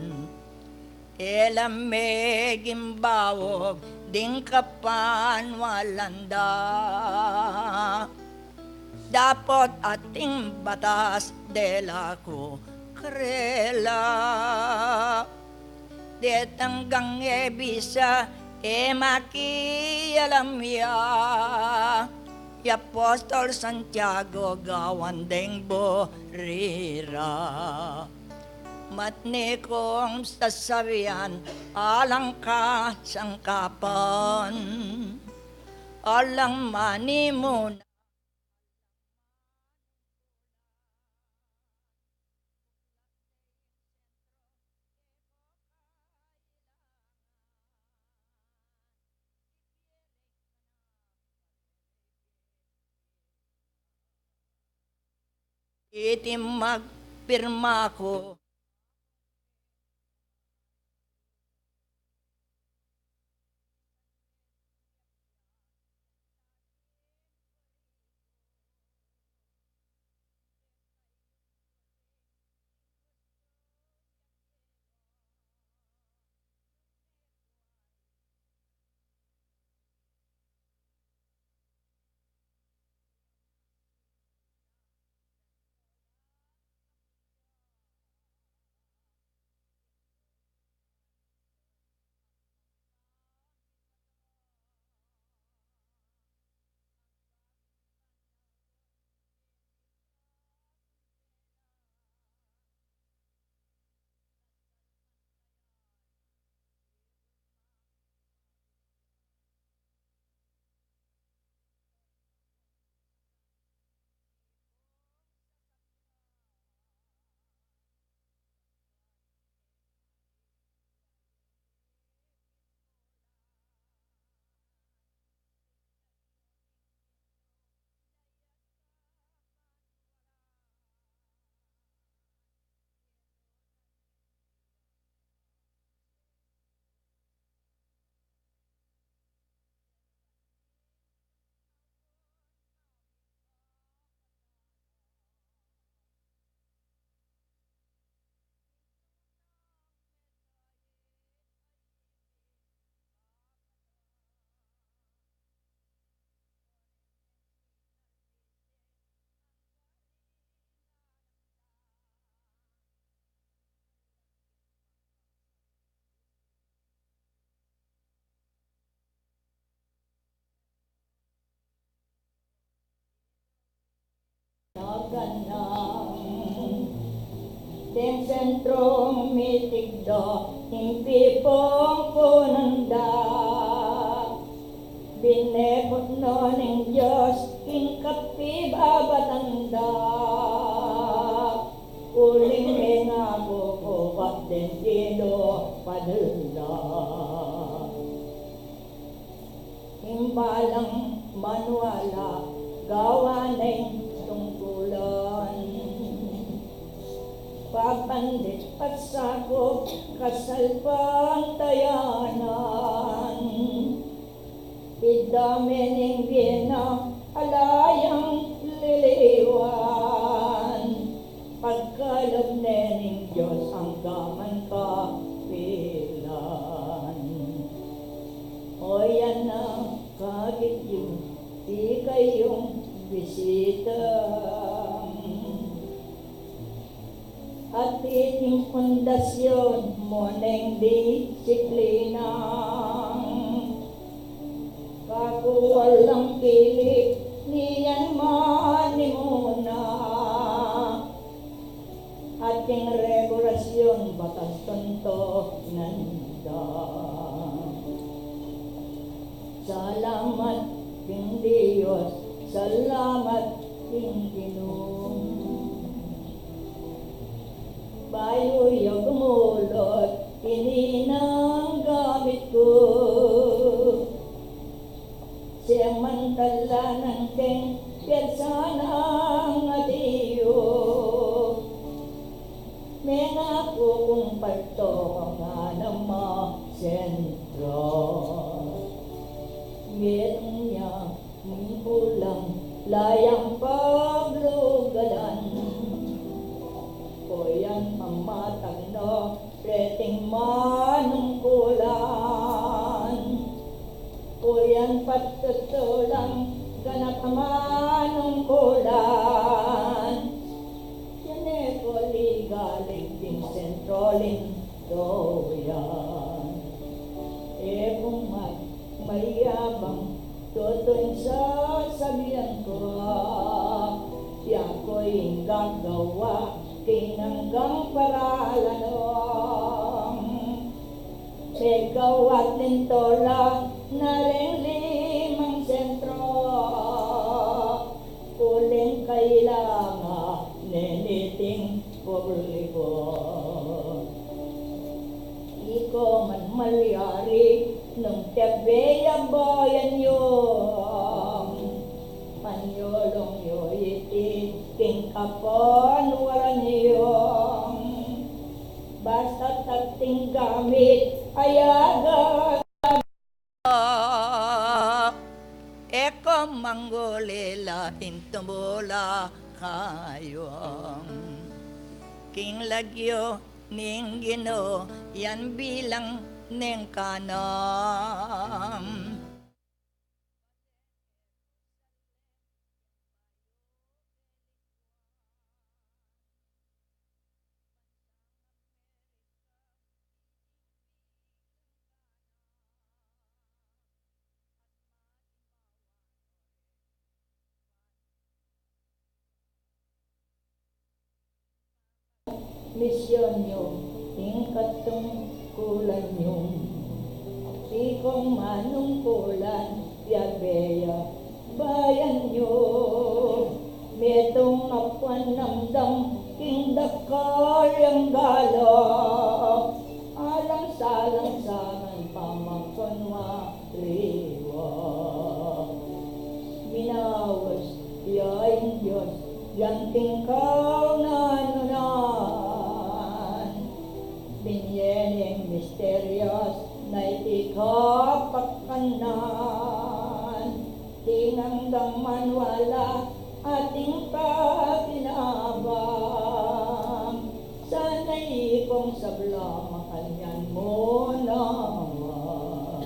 Elamegim ding kapan walanda. Dapat ating batas dela ko krela. Detanggang bisa makialam ya. Apostol Santiago gawan deng borira. Matni kong sasabihan alang ka sangkapan. Alang mani mo na. Iti magpirma ko. ganang Deng sentrong mitigdo himpi pong punanda binebot no ng Diyos king kapi babatanda uling nga bubukat din dino padula himbalang manuala gawa ng tungkulan papandit pagsakop kasal pantayanan idamening bina alayang liliwan pagkalob nening Diyos ang gaman kapilan o yan na kagit yung di kayong bisita at iting pundasyon mo neng disiplina kakuwalang pilit niyan manimuna ating regulasyon batas tonto nanda salamat king Diyos salamat king Ginoo bayo yung gumulot ininang gamit ko siyang mantala ng king persanang adiyo may nga po kung parto nga naman sentro meron niya pulang layang paglugalan o yan ang matag no preting manungkulan o yan patutulang ganap ang manungkulan yan e koligalig din sentrolin do yan e kung mayabang tutuin sa sabihan ko siya ko'y gagawa kinanggang paralanong segawat nintola na rin limang sentro uling kailangan neniting publiko iko man malyari nung tebeya bayan yung panyolong yo iti king kapon waran yung basta tating gamit ayaga eko manggolela intumbola kayong king lagyo ning Ginoo yan bilang neng kanam misyon nyo tingkat tungkulan nyo ikong manungkulan yabeya bayan nyo metong apuan namdam king dakar yang gala alang salang sangan pamakonwa riwa minawas yain Diyos yanting kaunanunan binyeneng misterios na itikapakanan tinanggang manwala ating paginabang sana'y ikong sabla makanyan mo naman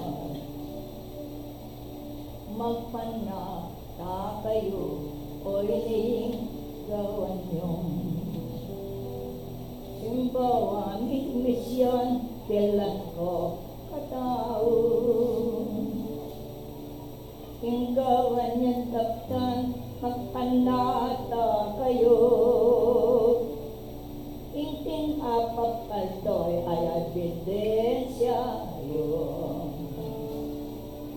magpanata kayo o ining gawan niyong simbawa misyon kailan ko katao ing gawan niyang taptan makanata kayo. Ingting apapaldoy ay ebidensya yun.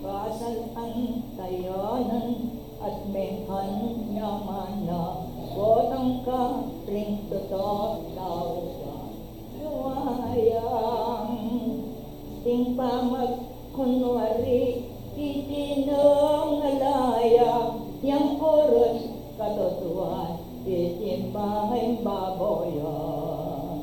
Kasalan tayanan at menghan nyaman na botang ka ring totoo tawag luwayang ting pamagkunwari itinong alaya yang oras katotuan itimbangay baboyan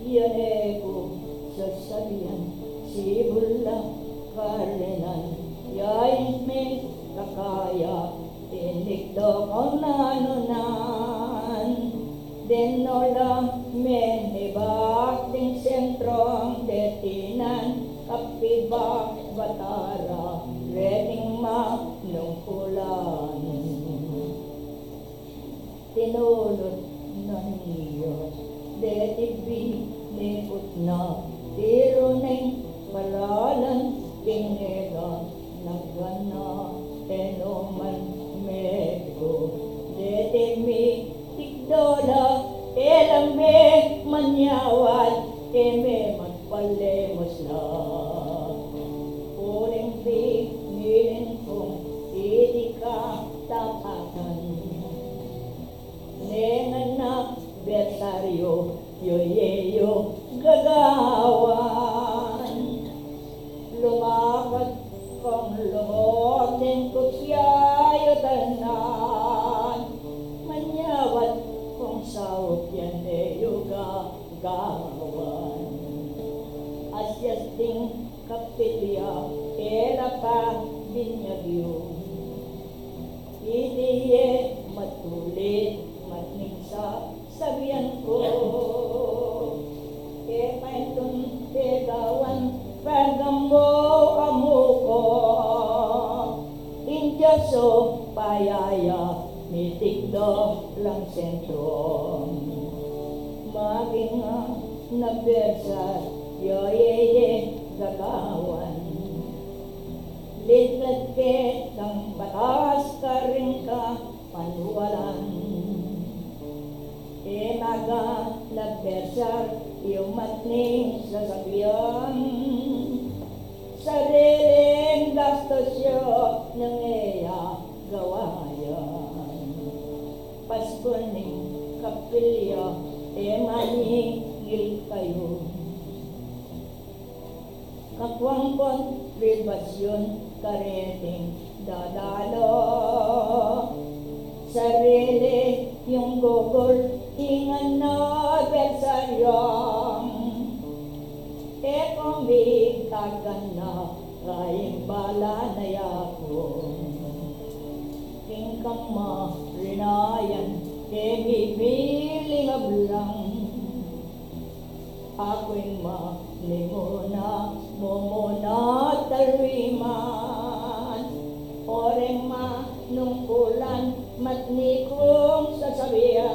yan ko sasabihan sibulang karinan yain may kakaya tinikdo ko nanunan denola menibak ting sentrong detinan kapibak batara reting manungkulan tinulot na niyo detibi nipot na tiro neng palalan tinega nagana tenoman medyo detemi tikdola elame manyawat eme magpalemos na uling nilin kong hindi ka tapakan nengan na bersaryo yoyeyo gagawan lumakat kong loob din ko siyayo tanan manyawat kong sawot yan eyo gagawan asyas ding kapilya ela pa binyagyo idiye matulit matningsa sabihan ko paitun tegawan pagambo amuko injaso payaya mitikdo lang sentro maging nagbersa yoyeye gagawan litlat ke ng batas ka rin ka panuwalan maga nagbersar iyong matning sasakyan sariling gastosyo ng iya gawayan Pasko ning kapilya maningil kayo kakwangkon libasyon kareting dadalo sarili yung gogol ingan na bersaryang kung bigkagan na kaing bala na yakong tingkang marinayan bibiling ablang ako'y malimuna mumuna talwiman oreng manungkulan matnikong sasabihan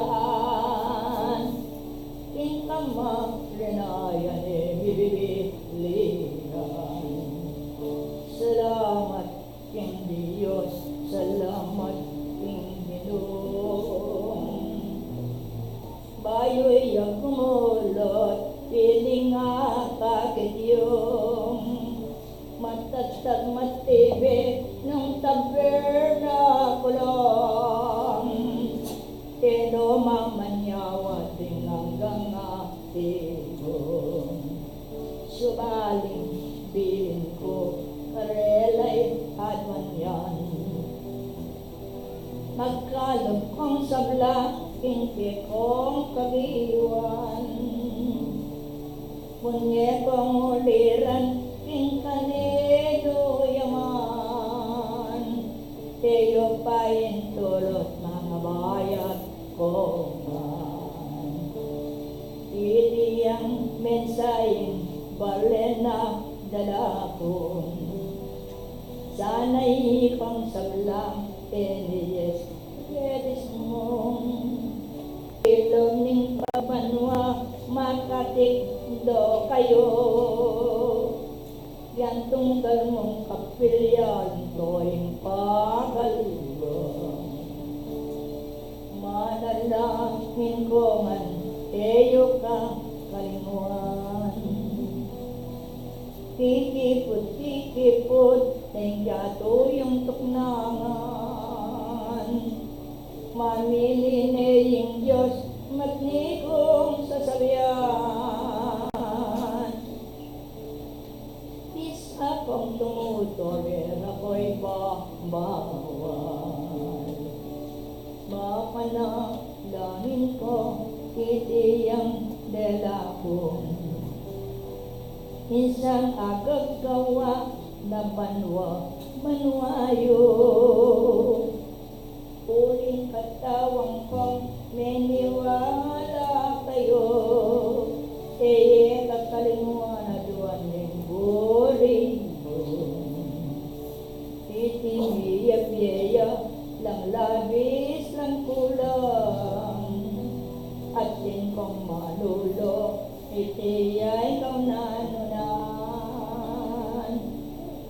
tingkang marinayan bibilihan salamat king Diyos salamat king Ginoo bayo'y kumulot piling akakit yung matatag matibi ng tabernakulong tino mamanyawa ting hanggang atibong subaling bilin ko karelay adwan yan magkalong kong sabla hindi kong kagiwan munyekong uliran king kanedo yaman teyo payin tulot mga bayat ko man itiyang mensayeng balena dalakon sana'y kong sablang eniyes redis mong ilong ning pabanwa makatikdo kayo yan tunggal mong kapilyan to'ing pagalwa panalangin ko man eyo ka kalimuan. Tikipot, nengyato yung tuknangan. Mamilining Diyos, matnikong sasabihan. Isa kong tumutulir, ako'y bawal. Mapanalangin ko, itiyang delakong. Isang agagawa na banwayo. Uling katawang kong meniwala kayo. Kakalimuan na duwan ng buribo. Itiniyap-yaya lang labis lang kulang. At din kong malulo, itiyay kong nanunan.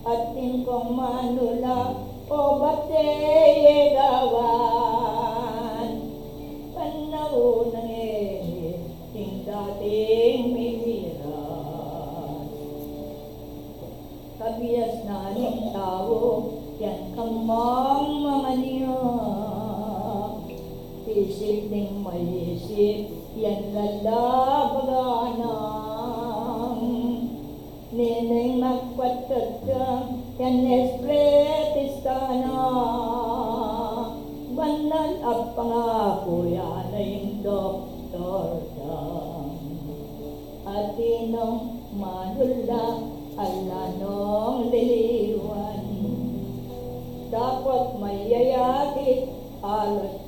At din kong manula, o batay gawan. Panahon ng ting dating mimiras. Kabias na ng tao, yan kamang mga niya. Isip ng may isip, yan lalabaganang. Nineng magpatagdang, yan espretista na. Banal ang pangako, yan ay doktor dam. At inong manula, alanong liliwan. Dapat may yayakit, alas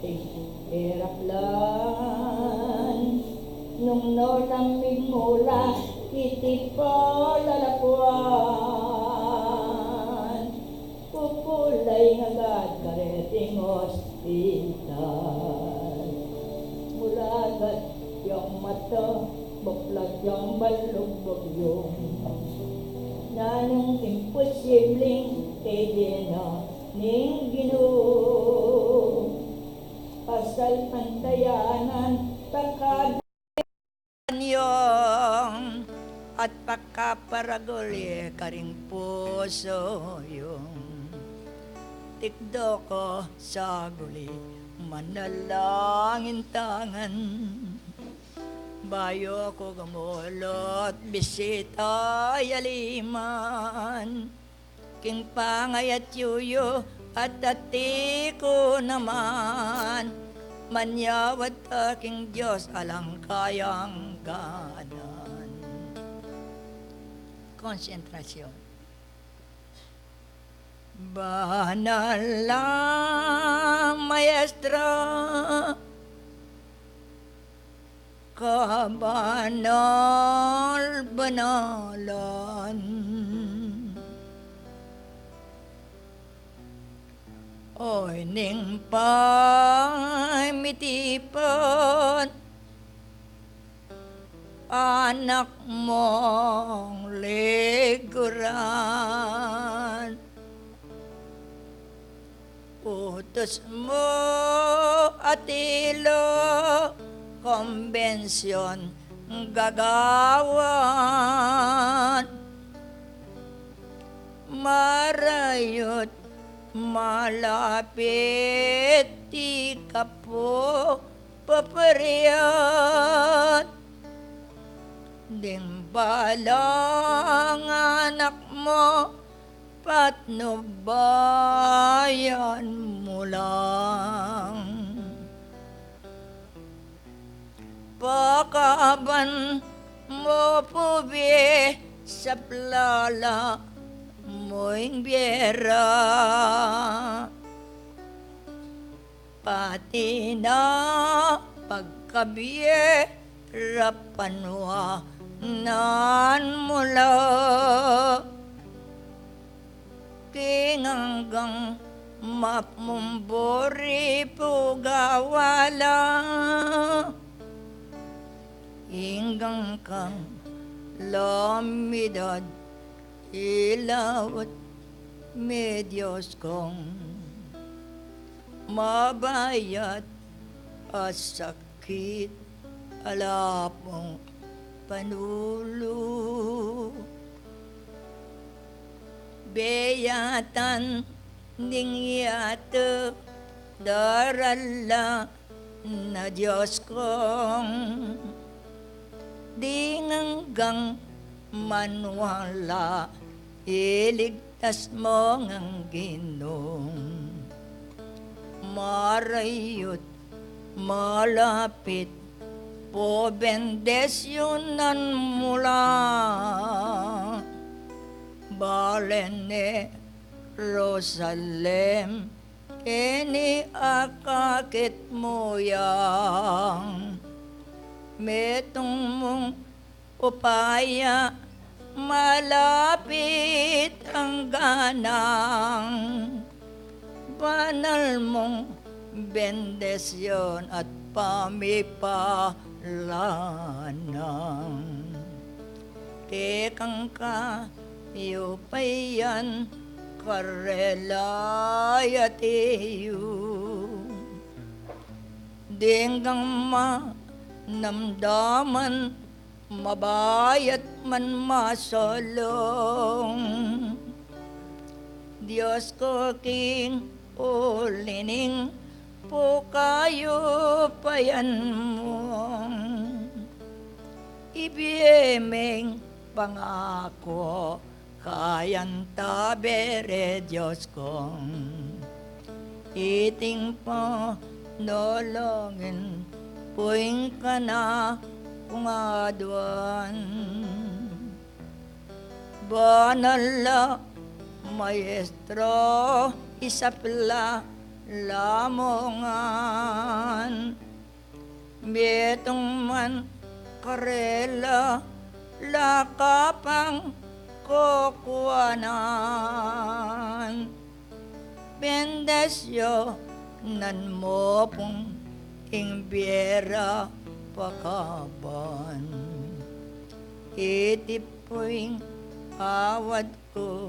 hirap lang. Nung nolamig mula, itipo lalapuan. Pupulay agad kareting ospital. Mulagat yung mata, buklat yung balugbog yung. Nanong imposibleng edena ning Ginoo. Pasal pantayanan, pakadanyong at pakaparaguli karing puso yung tikdo ko sa guli manalangin tangan. Bayo ko gamulot bisita yaliman king pangay at yuyo at dati ko naman manyawat aking Diyos alang kayang ganan. Konsentrasyon. Banal lang maestro, kabanal banalan. Oy ning pamitipon anak mong liguran. Utos mo atilo kombensyon gagawan. Marayot malapit di ka po papariyan. Ding balang anak mo patnubayan mo lang. Pakaban mo pubi sa plala mo'y biera. Pati na pagkabiye rapanwa nan mula. Kinanggang mapumbori pugawala. Inggang kang lamidad ilawat medyos kong mabayat at sakit, alapong panulo. Beyatan ning yato darala na Diyos kong di hanggang manwala iligtas mo ngang Ginong marayot malapit po bendesyonan mula Balene Rosalem ini akakit mo yang metong mong upaya malapit ang ganang banal mong bendesyon at pamipalanang tekang ka iyo payan karelaya tiyo denggang namdaman mabayat man masolong Diyos ko king ulining po kayo payan mong ibiyemeng pangako kayan tabere Diyos kong iting po nolongin puing ka na kung aduan banala maestro isapla lamongan betong man karela lakapang kukuanan bendesyo nan mo pong ingbiera pakaban itipoing awad ko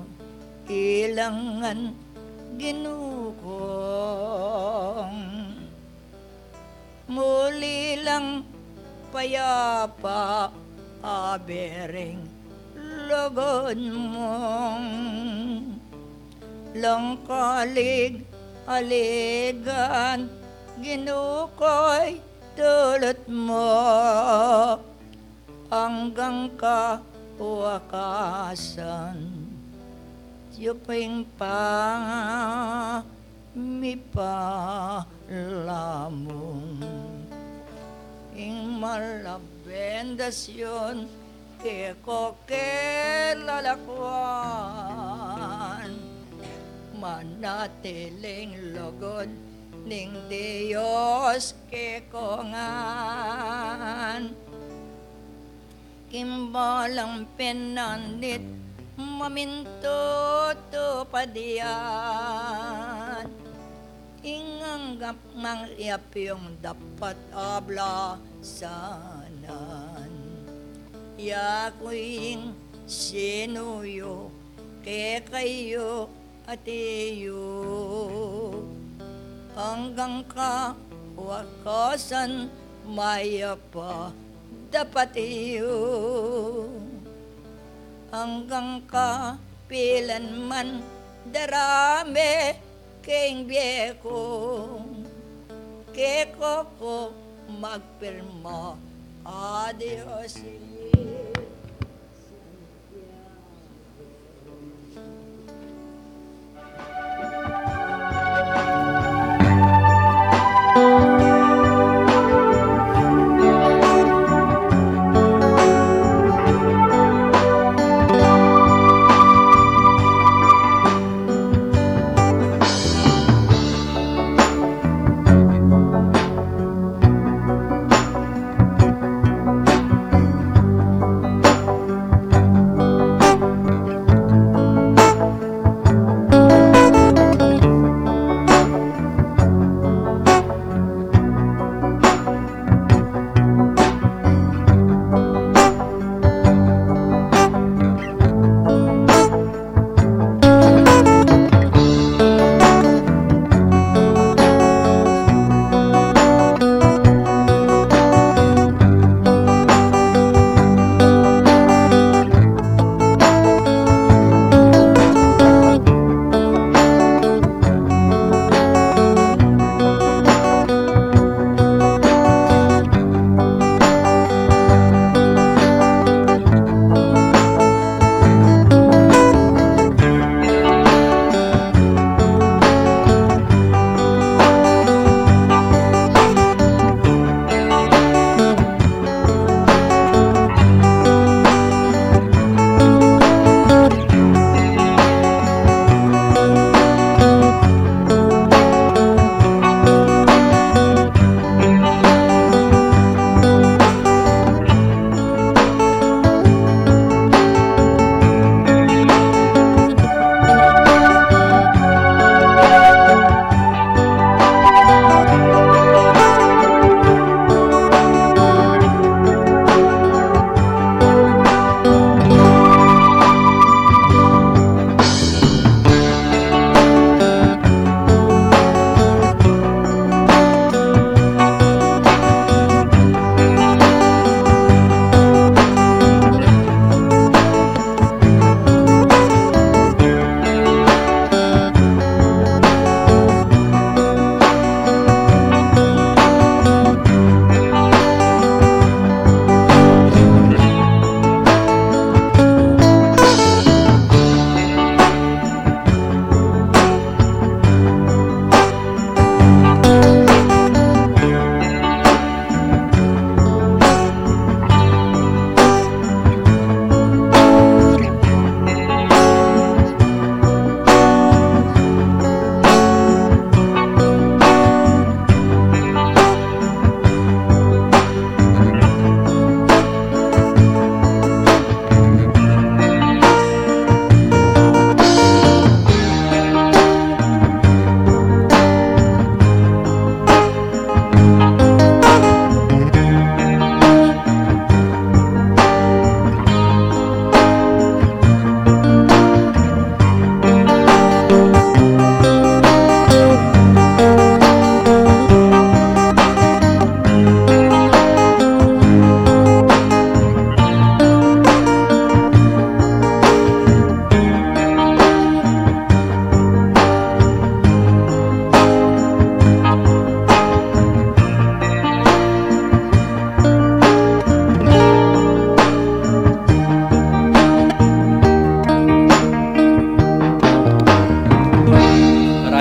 ilangan ginukong muli lang payapa abering logod mong langkalig aligan ginukoy tulot mo hanggang kawakasan yuping pamipalamong ing malabendasyon eko kelalakwan manatiling logod ning Diyos kekongan kimbalang penanit maminto padiyan inganggap mang iapyong dapat abla sanan yakuing sinuyo ke kayo atiyo hanggang ka wakasan maya pa dapat iyo hanggang ka pilan man darame keng bieko keko ko magpirma adios.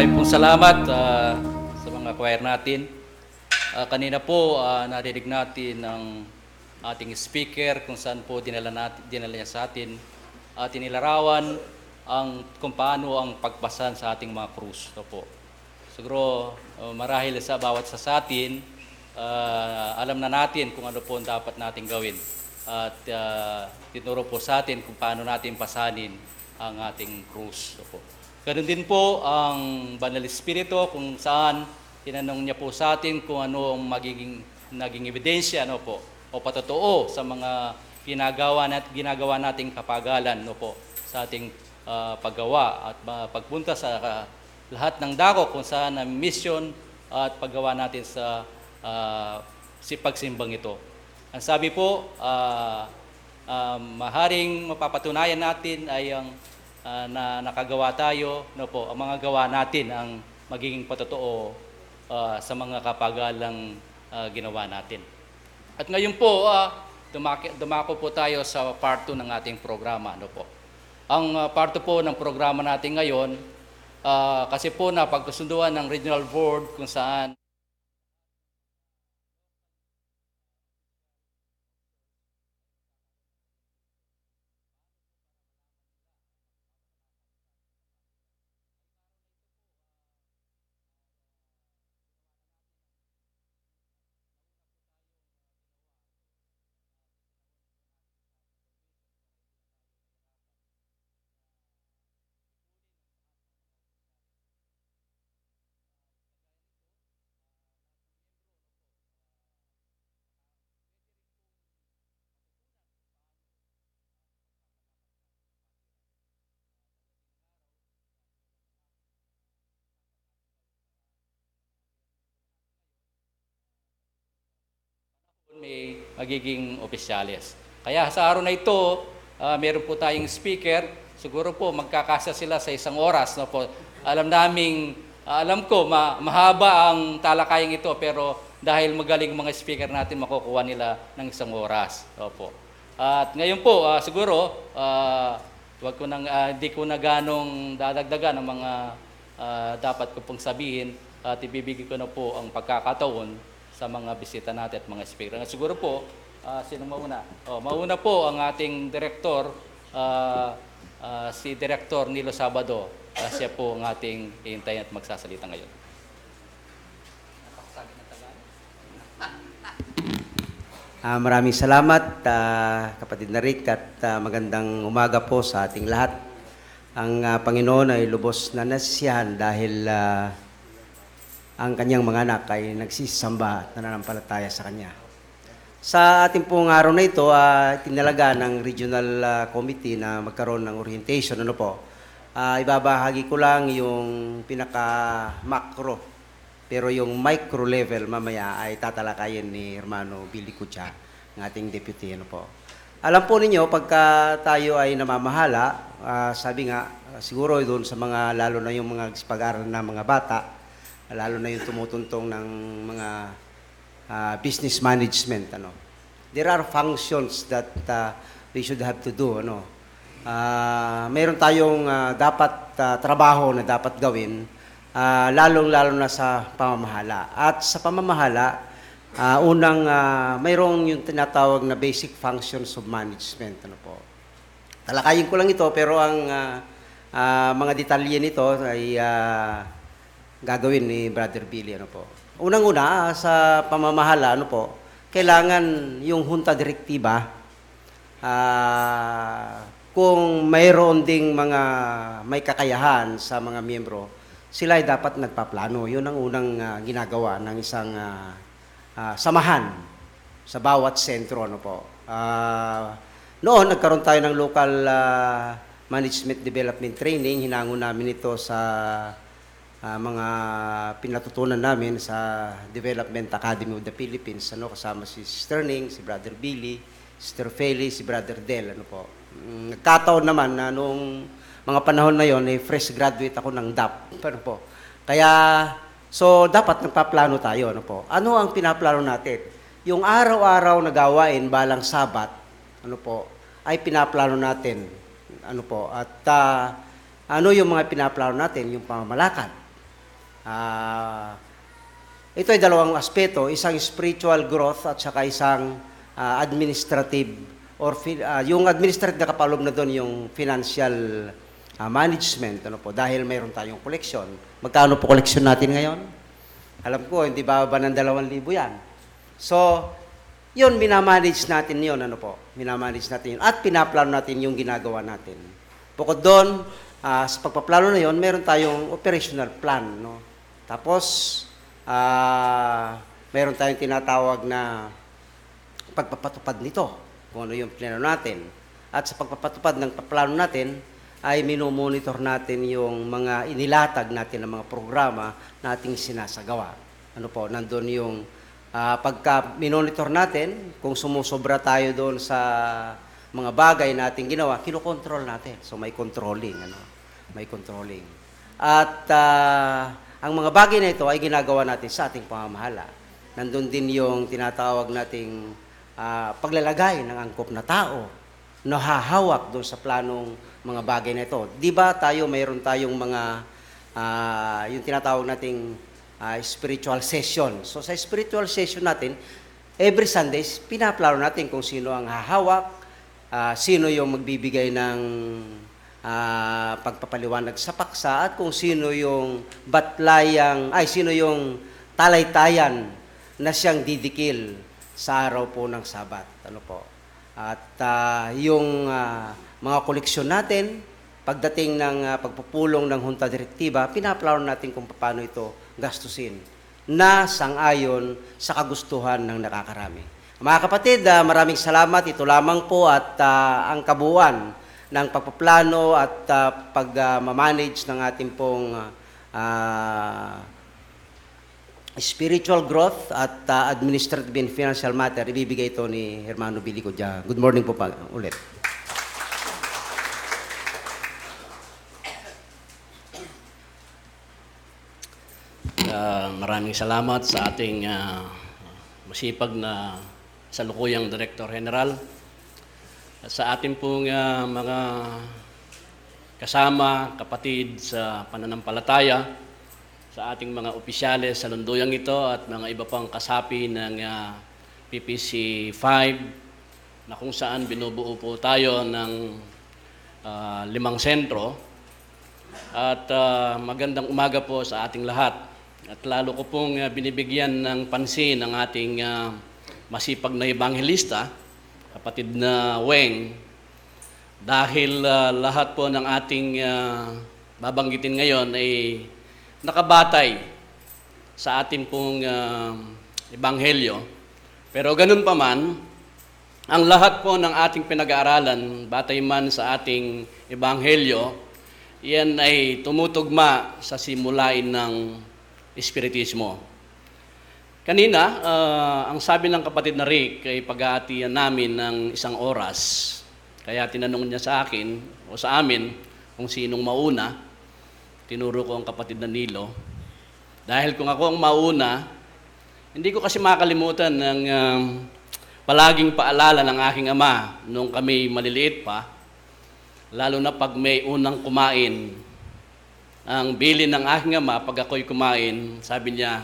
Maraming pong salamat sa mga choir natin. Kanina po narinig natin ang ating speaker kung saan po dinala niya sa atin at inilarawan kung paano ang pagpasan sa ating mga krus. Ito po. Siguro marahil sa bawat sa atin, alam na natin kung ano po ang dapat natin gawin. At tinuro po sa atin kung paano natin pasanin ang ating krus. Ito po. Ganun din po ang Banal Espiritu kung saan tinanong niya po sa atin kung ano ang naging ebidensya po, o patotoo sa mga ginagawa nating kapagalan po, sa ating paggawa at pagpunta sa lahat ng dako kung saan ang mission at paggawa natin sa pagsimbang ito. Ang sabi po, maharing mapapatunayan natin ay ang na nakagawa tayo, po, ang mga gawa natin ang magiging patotoo sa mga kapagalang ginawa natin. At ngayon po, dumako po tayo sa part 2 ng ating programa. Po. Ang part 2 po ng programa natin ngayon, kasi po napagkasunduan ng Regional Board kung saan may magiging opisyales. Kaya sa araw na ito, meron po tayong speaker. Siguro po magkakasya sila sa isang oras. Po. Alam ko, mahaba ang talakayang ito, pero dahil magaling mga speaker natin, makukuha nila ng isang oras. Opo. At ngayon po, siguro, di ko na ganong dadagdagan ang mga dapat ko pong sabihin at ibibigay ko na po ang pagkakataon sa mga bisita natin at mga speaker. Siguro po, sino mauna? Mauna po ang ating direktor, si Director Nilo Sabado. Siya po ang ating iintayin at magsasalita ngayon. Maraming salamat, kapatid na Rick, at magandang umaga po sa ating lahat. Ang Panginoon ay lubos na nasisiyahan dahil ang kanyang mga anak ay nagsisamba at nananampalataya sa kanya. Sa ating pong araw na ito, tinalaga ng Regional Committee na magkaroon ng orientation. Ibabahagi ko lang yung pinaka-macro, pero yung micro level mamaya ay tatalakayin ni Hermano Billy Cucha, ng ating deputy. Alam po ninyo, pagka tayo ay namamahala, sabi nga, siguro doon sa mga, lalo na yung mga pag-aaral na mga bata, lalo na yung tumutuntong ng mga business management. There are functions that we should have to do. Meron tayong dapat trabaho na dapat gawin, lalong-lalo na sa pamamahala. At sa pamamahala, mayroong yung tinatawag na basic functions of management. Talakayin ko lang ito, pero ang mga detalye nito ay gagawin ni Brother Billy. Unang-una, sa pamamahala, kailangan yung junta direktiba, kung mayroon ding mga may kakayahan sa mga miyembro, sila ay dapat nagpaplano. Yun ang unang ginagawa ng isang samahan sa bawat sentro. Noon, nagkaroon tayo ng local management development training. Hinango namin ito sa mga pinatutunan namin sa Development Academy of the Philippines, kasama si Sister Ning, si Brother Billy, Sister Feli, si Brother Del. Nagkataon naman na noong mga panahon na yon, fresh graduate ako ng DAP. Kaya, dapat nagpaplano tayo. Ano ang pinaplano natin? Yung araw-araw na gawain balang Sabat, ay pinaplano natin. At ano yung mga pinaplano natin? Yung pamamalakad. Ito ay dalawang aspeto, isang spiritual growth at saka isang administrative or yung administrative na kapaloob na doon yung financial management, ano po, dahil mayroon tayong koleksyon. Magkano po koleksyon natin ngayon? Alam ko, hindi bababa ng 2,000 yan. So, yun, minamanage natin yun, ano po, minamanage natin yun. At pinaplano natin yung ginagawa natin. Bukod doon, sa pagpaplano na yun, meron tayong operational plan, no? Tapos, meron tayong tinatawag na pagpapatupad nito, kung ano yung plano natin. At sa pagpapatupad ng plano natin, ay minomonitor natin yung mga inilatag natin ng mga programa na ating sinasagawa. Ano po, nandun yung pagka minonitor natin, kung sumusobra tayo doon sa mga bagay na ating ginawa, kinokontrol natin. So may controlling, ano? May controlling. At ang mga bagay na ito ay ginagawa natin sa ating pamamahala. Nandun din yung tinatawag nating paglalagay ng angkop na tao na hahawak doon sa planong mga bagay na ito. Di ba tayo, mayroon tayong mga, yung tinatawag nating spiritual session. So sa spiritual session natin, every Sundays, pinaplano natin kung sino ang hahawak, sino yung magbibigay ng pagpapaliwanag sa paksa, at kung sino yung sino yung talaytayan na siyang didikil sa araw po ng Sabat. Ano po? At yung mga koleksyon natin, pagdating ng pagpupulong ng Junta Direktiba, pinaplano natin kung paano ito gastusin na sang-ayon sa kagustuhan ng nakakarami. Mga kapatid, maraming salamat. Ito lamang po at ang kabuuan ng pagpaplano at pag-manage ng ating pong spiritual growth at administrative and financial matter. Ibibigay ito ni Hermano Billy Codya. Good morning po ulit. Maraming salamat sa ating masipag na salukuyang Director General. Sa ating pong mga kasama, kapatid sa pananampalataya, sa ating mga opisyales sa lunduyang ito at mga iba pang kasapi ng PPC 5 na kung saan binubuo po tayo ng 5 sentro. At magandang umaga po sa ating lahat. At lalo ko pong binibigyan ng pansin ang ating masipag na ebanghelista, kapatid na Weng, dahil lahat po ng ating babanggitin ngayon ay nakabatay sa ating pong ebanghelyo. Pero ganun pa man, ang lahat po ng ating pinag-aaralan, batay man sa ating ebanghelyo, yan ay tumutugma sa simulain ng Espiritismo. Kanina, ang sabi ng kapatid na Rick ay pag-aatiyan namin ng 1 oras. Kaya tinanong niya sa akin o sa amin kung sinong mauna. Tinuro ko ang kapatid na Nilo. Dahil kung ako ang mauna, hindi ko kasi makalimutan ng palaging paalala ng aking ama nung kami maliliit pa, lalo na pag may unang kumain. Ang bilin ng aking ama, pag ako'y kumain, sabi niya,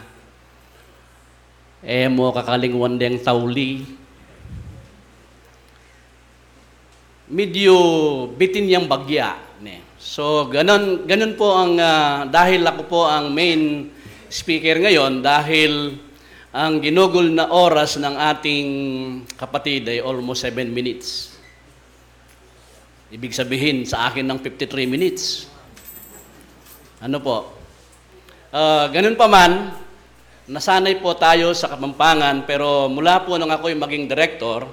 mo kakalingwan deng tauli. Medyo bitin yung bagya. So, ganun po ang, dahil ako po ang main speaker ngayon, dahil ang ginugol na oras ng ating kapatid ay almost 7 minutes. Ibig sabihin sa akin ng 53 minutes. Ano po? Ganun pa man, nasanay po tayo sa Kapampangan, pero mula po nung ako'y maging director,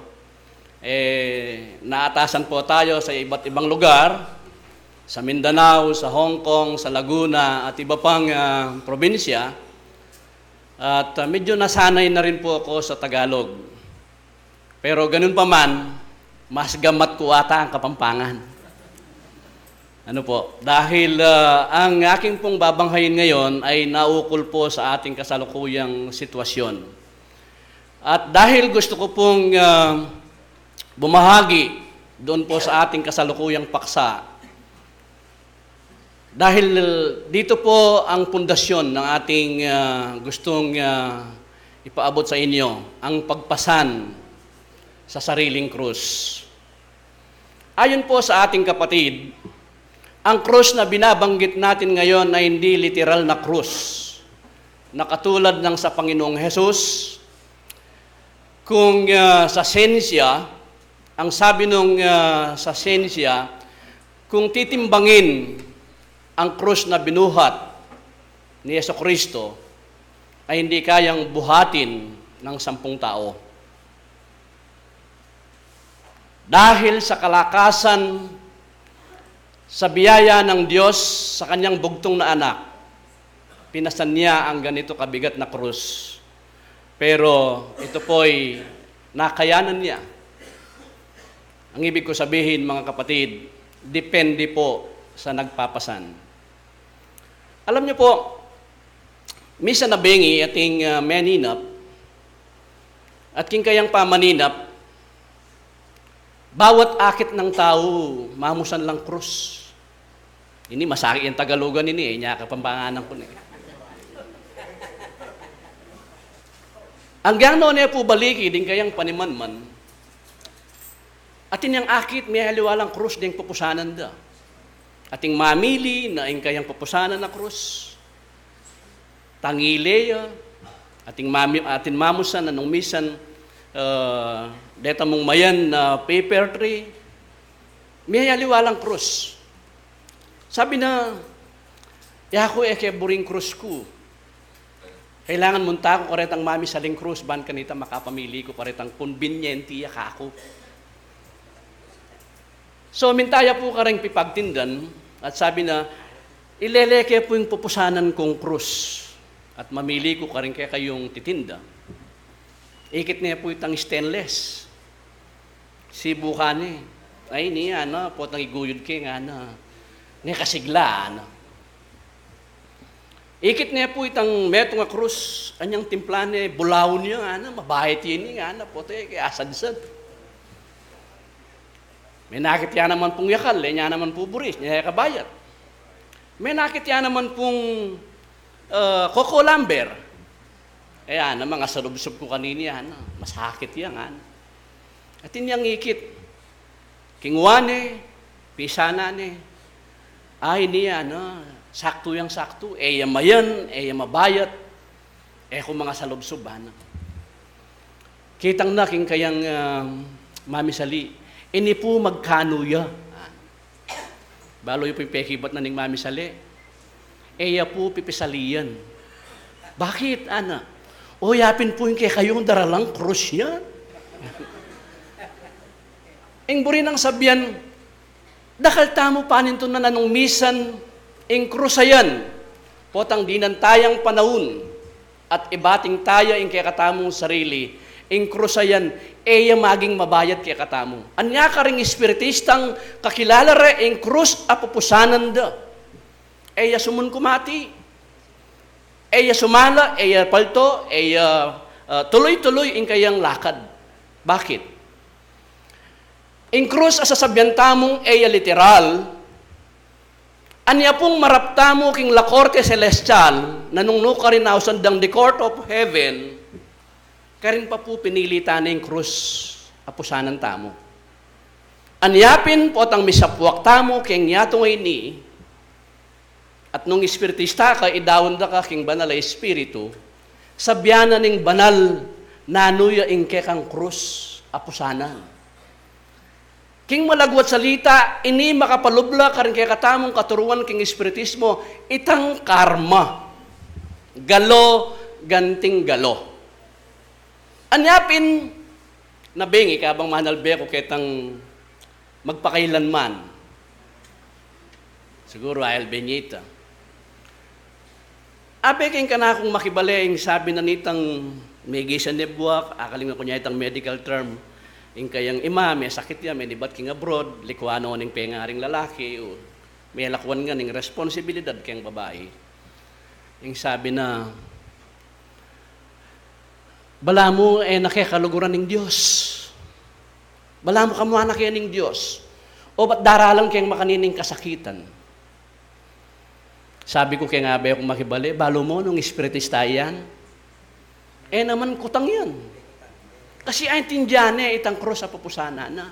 naatasan po tayo sa iba't ibang lugar, sa Mindanao, sa Hong Kong, sa Laguna, at iba pang probinsya. At medyo nasanay na rin po ako sa Tagalog. Pero ganun pa man, mas gamat ko ata ang Kapampangan. Ano po? Dahil ang aking pong babanghayin ngayon ay naukol po sa ating kasalukuyang sitwasyon. At dahil gusto ko pong bumahagi doon po sa ating kasalukuyang paksa, Dahil dito po ang pundasyon ng ating gustong ipaabot sa inyo, ang pagpasan sa sariling krus. Ayon po sa ating kapatid, ang krus na binabanggit natin ngayon ay hindi literal na krus, na katulad ng sa Panginoong Hesus. Kung sa sensya, ang sabi nung sa sensya, kung titimbangin ang krus na binuhat ni Jesucristo, ay hindi kayang buhatin ng 10 tao. Dahil sa kalakasan, sa biyaya ng Diyos sa kanyang bugtong na anak, pinasan niya ang ganito kabigat na krus. Pero ito po'y nakayanan niya. Ang ibig ko sabihin, mga kapatid, depende po sa nagpapasan. Alam niyo po, misa na bengi ating maninap, at king kayang pamaninap, bawat akit ng tao, mamusan lang krus. Ini masakit yung Tagalogan ini, niya kapampanganan ko na. Ang gano'n niya po baliki, din kayang panimanman, atin yung akit, may haliwalang krus, din pupusanan da. Ating mamili na ang kayang pupusanan na krus. Tangileya, ating mamusan na nung misan, deta mong mayan na paper tree, may haliwalang krus. Sabi na, yako eke buring krus ko. Kailangan munta ko karetang mami saling krus, ban kanita makapamili ko karetang conveniente ka ako. So, mintaya po karang pipagtindan at sabi na, ileleke po yung pupusanan kong krus at mamili ko karing kaya kayong titinda. Ikit niya po itang stainless. Sibu ka ni. Ay niya, po tang iguyod kay nga na. Niya kasigla, Ikit niya po itang metong nga krus, anyang timplane, bulaw niya, mabahit yun nga, po tayo kaya asad-sad. May nakit yan naman pong yakal, niya naman po buris, niya kabayat. May nakit yan naman pong Coco Lamber. Ayan, mga salubsob ko kanina, masakit yan. At inyang ikit, kingwane, pisanane, ay niya, sakto yang sakto, eya mayan, eya mabayat, kung mga salubsob, kitang naking kayang mamisali, ini po magkanuya. Baloy po yung pekibat na ning mami sali. Eya po pipisaliyan. Bakit, O yapin po yung kayong daralang krus yan. Ing buri ng sabyan, dakal tamo paninto na nanong misan, ing krusayan, potang dinantayang panahon, at ibating taya ing kakatamong sarili, ing krusayan, eya maging mabayat kaya katamo. Anya ka ring espiritistang kakilala re ing krus apupusanan da. Eya sumun kumati. Eya sumala, eya palto, eya tuloy-tuloy ing kayang lakad. Bakit? Ing krus asasabyan tamong eya literal, anya pong maraptamo king la corte celestial, nanungno ka rin nausan dang the court of heaven, karin pa po pinilita na yung krus apusanan tamo. Anyapin po tang misapwak tamo keng yato ngay ni, at nung espiritista ka, idawon da ka king banal ay espiritu, sabyanan ning banal nanuya ing kekang krus apusanan. King malagwat salita, ini makapalubla karin kaya katamong katuruan king espiritismo, itang karma. Galo, ganting galo. Anyapin, nabingi ka bang manalbe ko ketang magpakailanman. Siguro ayal benyita. Ape king ka na akong makibaleng sabi na nitang may gisa nebuak, akaling ko niya itang medical term, ing kayang ima, may sakit yan, may nibat king abroad, likuano ning pengaring lalaki, o may lakwan nga ning responsibilidad kayang babae. Ing sabi na, bala mo nakikaluguran ng Diyos. Bala mo kamuha na kaya ng Diyos. O ba't daralang kayang makanining kasakitan? Sabi ko kay nga ba kung makibali, balo mo nung espiritista yan. Naman kutang yan. Kasi ay tindiyan itang cross sa pupusana na.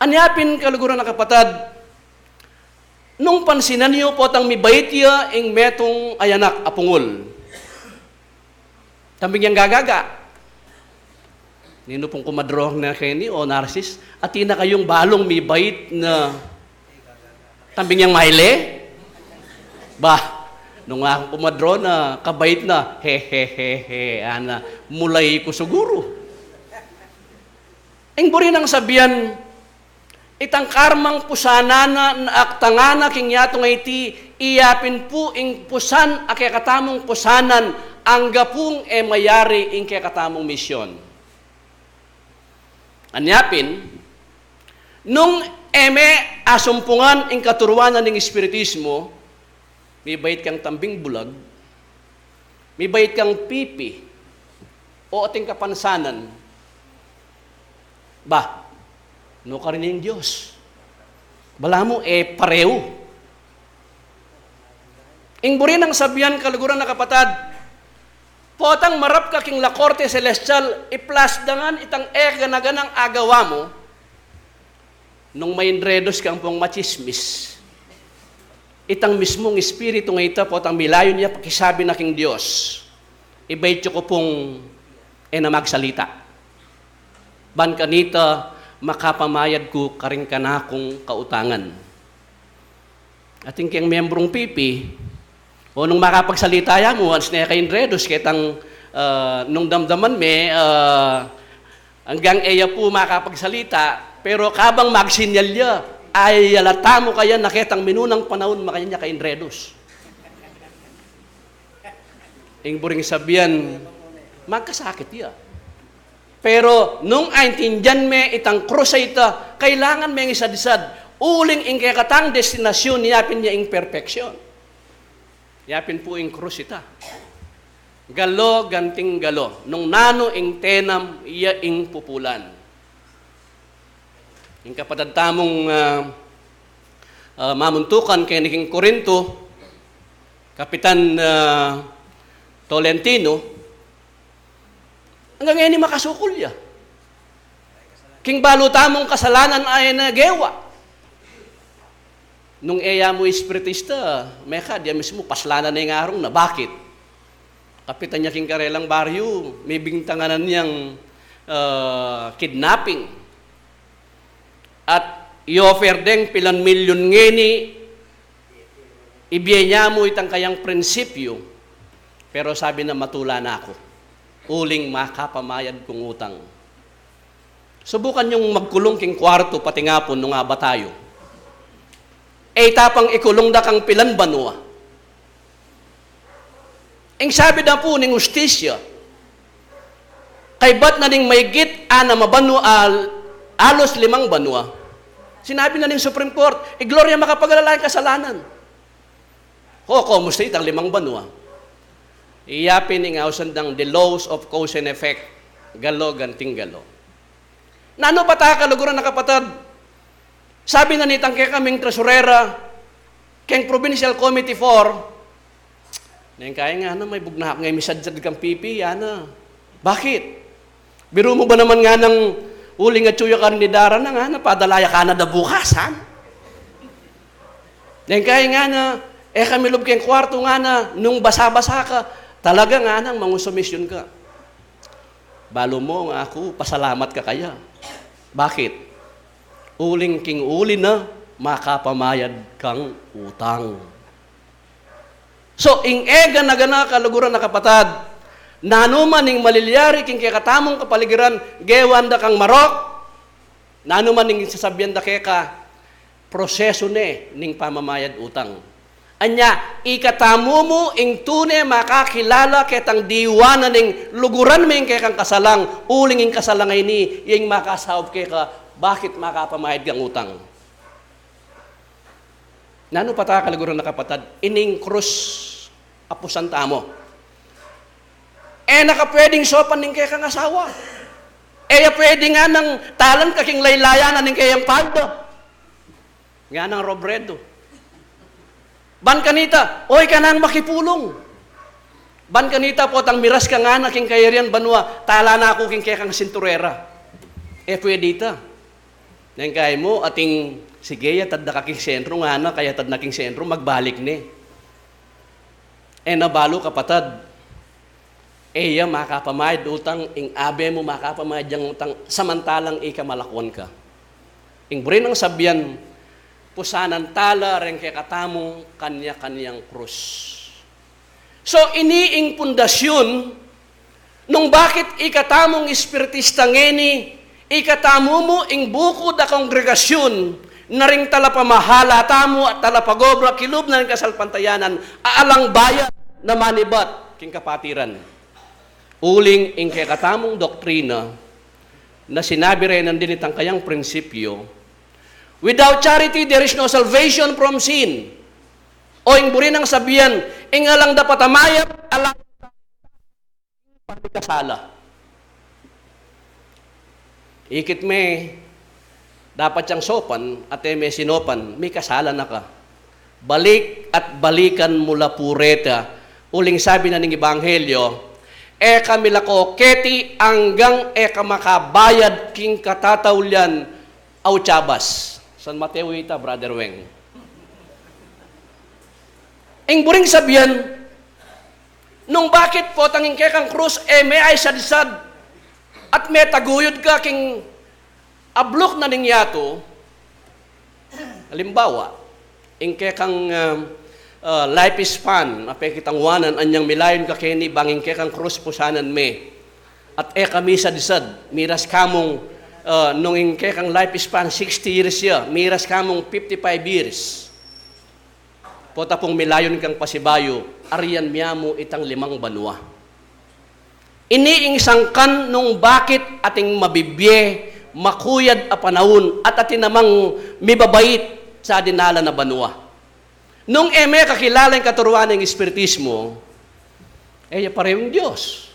Anyapin kaluguran na kapatad, nung pansinan niyo po tang mibaitya ing metong ayanak apungol. Tambing yang gagaga. Nino pong kumadroh na kayo ni o narsis, at tina kayong balong mibait na tambing yang maile? Bah, nung akong pumadro na kabait na, ana, mulay ko siguro. Ang buri nang sabihan, itang karmang pusana na aktangana king yatong iti, iyapin po ing pusan a katamong pusanan, ang gapung mayari ing katamong misyon. Anyapin, nung asumpungan ing katuruanan ng espiritismo, may bait kang tambing bulag, may bait kang pipi, o ating kapansanan, ba, no ka rin yung Diyos. Bala mo, pareho. Ing buri ng sabihan kaluguran na kapatad, potang marap ka king la korte celestial, iplasdangan itang ganaganang agawa mo, nung may enredos kang pong machismis, itang mismong espiritu ng ita po, ang milayo niya, pakisabi na king Diyos, ibait ko pong na magsalita. Ban kanita, makapamayad ko karing kanakong kautangan. Ating kiyang membrong pipi, o nung makapagsalita ya mo, once na kain redos, kitang nung damdaman hanggang eya po makapagsalita, pero kabang magsinyal niya, ay alata mo kaya nakitang minunang panahon makanya kain redos. Ing buring sabihan, magkasakit ya. Pero nung aintindihan me itang krus ita, kailangan may isadisad, uling ing kakatang destinasyon, niyapin niya ing perfeksyon. Yapin po ing krus ita. Galo, ganting galo. Nung nano ing tenam, iya ing pupulan. Yung kapatad tamong mamuntukan kay naging Corinto, Kapitan Tolentino, hanggang ngayon makasukol ya. King balo tamong kasalanan ay nagewa. Nung eya mo espiritista, meka, diya mismo paslanan na yung arong na. Bakit? Kapitan niya king karelang baryo, may bingtanganan niyang kidnapping. At i-offer deng pilan milyon ngeni, ibiyay mo itang kayang prinsipyo, pero sabi na matula na ako, uling makapamayad kong utang. Subukan yung magkulong king kwarto, pati nga po nung aba tayo. Tapang ikulong da kang pilan banwa. Ang sabi na po ning ustisya, kay ba't na ning maygit na mabano alos 5 banwa. Sinabi na ng Supreme Court, gloria makapag-alala ang kasalanan. Kumusta itang 5 banwa? Iyapin ng ausandang the laws of cause and effect, galo, ganting galo. Nano pa ta kaluguran na kapatad? Sabi na nitang kaya kaming tresurera, keng Provincial Committee 4, nang kaya nga na may bugnahap ngay misadsad kang pipi, yana. Bakit? Biro mo ba naman nga ng uling at suya karnidara na nga na padalaya ka na da bukas, ha? Nang kaya nga na, kami loob keng kwarto nga na, nung basa-basa ka, talaga nga nang mangusumisyon ka. Balo mo nga ako, pasalamat ka kaya. Bakit? Uling king uli na, makapamayad kang utang. So, ing na gana kaluguran na kapatad, nanuman ning malilyari king katamong kapaligiran, gewanda kang marok, nanuman ning sasabihan da keka, proseso ning pamamayad utang. Anya, ikatamo mo ing tune makakilala ketang diwana ning luguran mo ing kekang kasalang, uling ing kasalangay ni, yung makasahop keka, bakit makapamayad kang utang? Nano pata kaliguran na kapatad, ining krus apusan tamo. Nakapwedeng sopan ning kekang asawa. Pwede nga ng talan kaking laylayan ning kayang pagdo. Nga ng robredo. Ban kanita, oy kanang makipulong. Ban kanita po tang miras ka nga na king kayarian banwa, tala na ako king kaya kang sinturera. Pwede ita. Nang kaya mo, ating, sige, tad na kaking sentro nga na, kaya tad na king sentro, magbalik ni. Nabalo kapatad. Eya, makapamayad utang, ing abe mo makapamayad yung utang, samantalang ikamalakwan ka. Ing brin ang sabyan, pusanan tala rin kay katamong kanya-kanyang krus. So, iniing pundasyon, nung bakit ikatamong espiritista ngeni, ikatamo mo ing bukod a kongregasyon, na ring talapamahala tamo at talapagobra kilub na rin kasalpantayanan, aalang bayan na manibat king kapatiran. Uling ing kay katamong doktrina, na sinabi rin ng dinitang kayang prinsipyo, without charity, there is no salvation from sin. O ing burin ang sabihan, ing alang dapat amayap, alang pagkasala. Ikit me, dapat siyang sopan, at may sinopan, may kasala na ka. Balik at balikan mula pureta. Uling sabi na ng Ebanghelyo, eka milako keti hanggang eka makabayad king katatawlyan au chabas. San Mateo ita, Brother Weng. Ing buring sabihan, nung bakit po tanging kekang krus, may ay sadisad, at may taguyod ka king ablok na ningyato, halimbawa, ing kekang life span, apekitang wanan, anyang milayon ka keni, banging kekang krus pusanan me, at kami sadisad, miras kamong, nung ing kekang life span, 60 years ya, miras kamong 55 years. Pota pong milayon kang pasibayo, ariyan miyamo itang 5 banwa. Iniing sangkan nung bakit ating mabibye, makuyad a panahon, at atin namang mibabait sa dinala na banwa. Nung kakilala yung katuruan ng Espiritismo, parehong Diyos.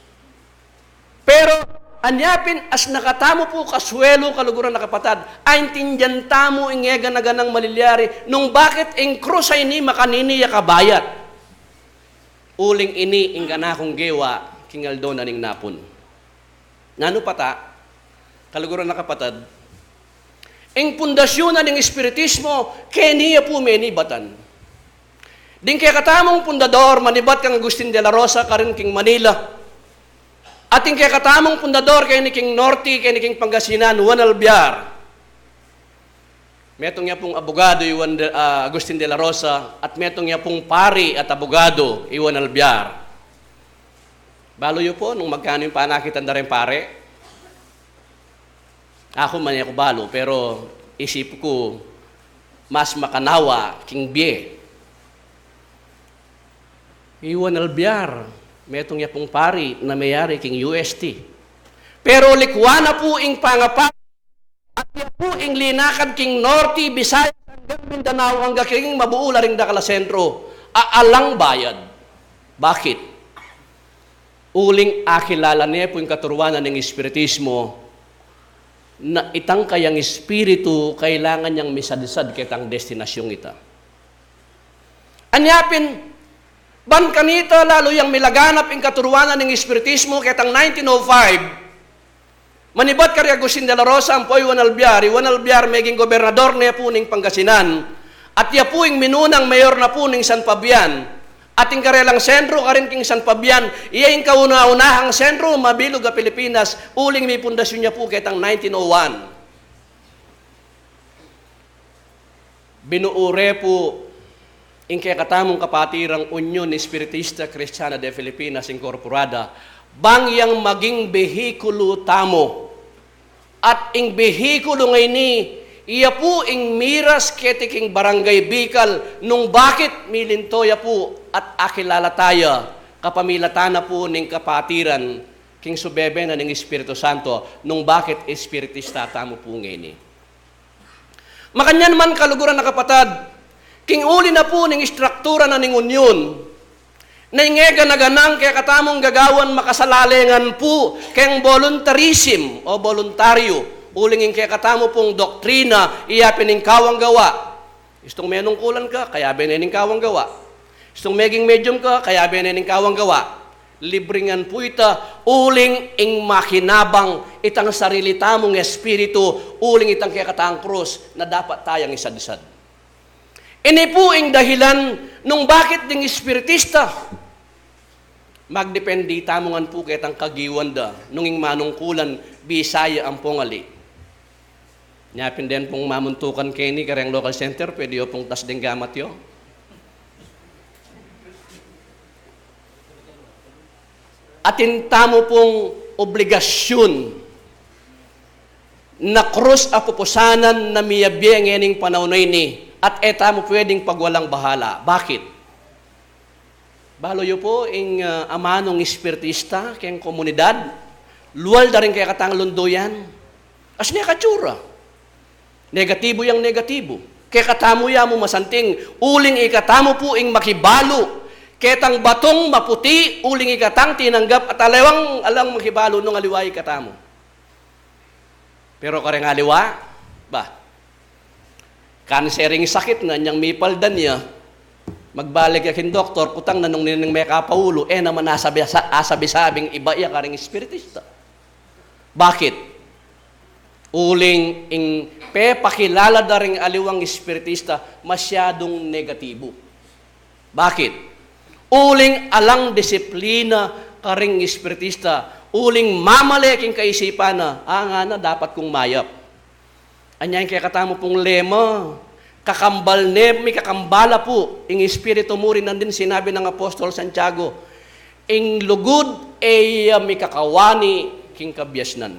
Pero, anyapin, as nakatamo po kaswelo kaluguran na kapatad, ay tindihan tamo ingega na ganang malilyari, nung bakit ing krus ay ni makanini yakabayat. Uling ini ingga kong gewa, kingaldo na ning napon. Nano pata, kaluguran na kapatad, ing pundasyon na ning Espiritismo, keniya po menibatan. Ding kaya katamong pundador, manibat kang Agustin de la Rosa, karin king Manila, ating kaya katamong pundador kay ni King Norte, kay ni King Pangasinan, Juan Albiar. Metong niya pong abogado, Agustin de la Rosa, at metong niya pong pari at abogado, Juan Albiar. Balo yun po, nung magkano yung panakitan na rin pare? Ako man ako balo, pero isip ko, mas makanawa, King Bie. Juan Albiar, metong niya pong pari na mayari king UST. Pero likwana po ing pangapa at niya po ing linakad king Norte, Visayas, hanggang Mindanao, hanggang king mabuula ring dakala sentro, aalang bayad. Bakit? Uling akilala niya po yung katuruanan ng Espiritismo na itang kayang Espiritu kailangan niyang misadisad kitang destinasyong ita. Anyapin, ban kanita lalo yung milaganap ang katuruanan ng Espiritismo ketang 1905, manibat kari Agustin de la Rosa ang po Juan Albiar maging gobernador niya po ng Pangasinan, at iya po yung minunang mayor na po ng San Fabian, ating karelang sentro karin king San Fabian, iya yung kauna-unahang sentro mabilog a Pilipinas, uling may pundasyon niya po ketang 1901. Binuure po ing kaya katamong kapatirang Union Espiritista Cristiana de Filipinas Incorporada, bang yang maging behikulo tamo. At ing behikulo ngay ni, iya po ing miras ketiking barangay Bicol, nung bakit milintoya po at akilala tayo, kapamilatana po ning kapatiran, king subebe na ning Espiritu Santo, nung bakit Espiritista tamo po ngay ni. Makanyan man kaluguran na kapatad, king uli na po ning istruktura na ning union, na ingega na ganang kaya katamong gagawan makasalalengan po kayang voluntarism o voluntaryo, uling kaya katamo pong doktrina, iyapin ning kawang gawa, Istong menungkulan ka, kaya benening kawang gawa. Istong meging medium ka, kaya benening kawang gawa. Libringan po ita, uling ing makinabang itang sarili tamong espiritu, uling itang kaya kataang krus na dapat tayang isad-isad. Ini po ing dahilan nung bakit ding espiritista, magdependi tamongan po kitang kagiwanda, nung ing manungkulan, Bisaya ang pongali. Nyapin din pong mamuntukan kini karang local center, pwede yo pong tas ding gamat yo. Atin tamo pong obligasyon na krus a pupusanan na miyabiyang ening panahon ni at eta mo pwedeng pagwalang bahala. Bakit? Balo yo po ing amanong espiritista kayang komunidad, luwal da rin kaya katang lundoyan. As niya katsura. Negatibo yang negatibo. Kaya katamo ya mo masanting, uling ikatamo po ing makibalo. Ketang batong maputi, uling ikatang tinanggap at alawang alang makibalo nung aliwa ikatamo. Pero kareng aliwa, ba? Kansering sakit na niyang mipaldan niya, magbalik yakin doktor, kutang na nung ninang may kapaulo, naman asabi-sabing iba iya kareng espiritista. Bakit? Uling ing pakilala da ring aliwang espiritista masyadong negatibo. Bakit? Uling alang disiplina karing espiritista, uling mamaleking kaisipan na, nga na dapat kong mayap. Anyan kaya katamo pong lema, kakambal mi kakambala po, ing espiritu mo rin nandin sinabi ng Apostol Santiago, ing lugod mi kakawani king kabyasnan.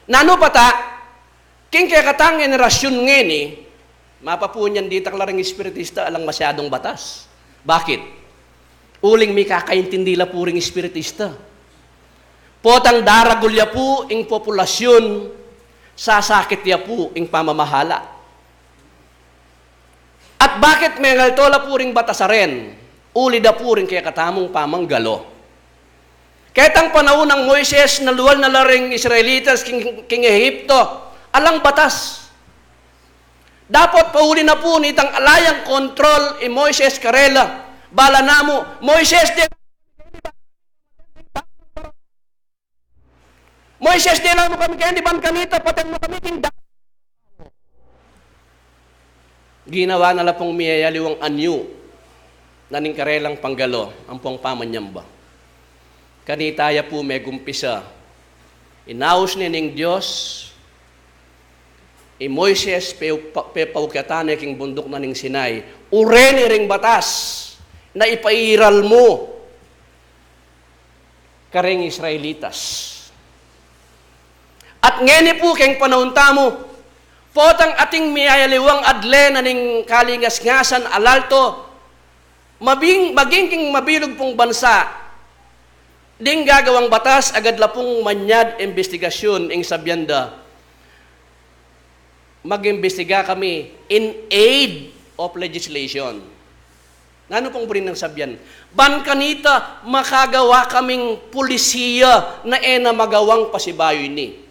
Nano pata, king kaya katang generasyon ngeni, mapapunyan dita klaring espiritista alang masyadong batas. Bakit? Uling mi kakaintindi la puring espiritista. Potang daragol ya po ing populasyon, sasakit ya po ing pamamahala. At bakit may ngaltola puring batasaren? Uli da puring kaya katamong pamanggalo. Ketang panahon ng Moises na luwal na laring Israelitas king Ehipto, alang batas. Dapat pauli na po nitang alayang kontrol i Moises Karela. Bala namo, Moises de lang mo kami kayo, di ban kanita, patang mo kami tinda. Ginawa na la pong miyayaliwang anyo naning Karelang panggalo, ang pong pamanyamba. Kanitaya po may gumpisa. Inaus nining Diyos, Moises paukatan king bundok na ning Sinai, ureni ring batas na ipairal mo kareng Israelitas. At ngeni po keng panahon tamo, potang ating miyayaliwang adle na ning kalingas-ngasan alalto, maging king mabilog pong bansa, ding gagawang batas agad la pong manyad investigasyon ing sabyanda, mag-imbestiga kami in aid of legislation. Nano pong burin ng sabyan? Ban kanita, makagawa kaming pulisiya na magawang pasibayo ni.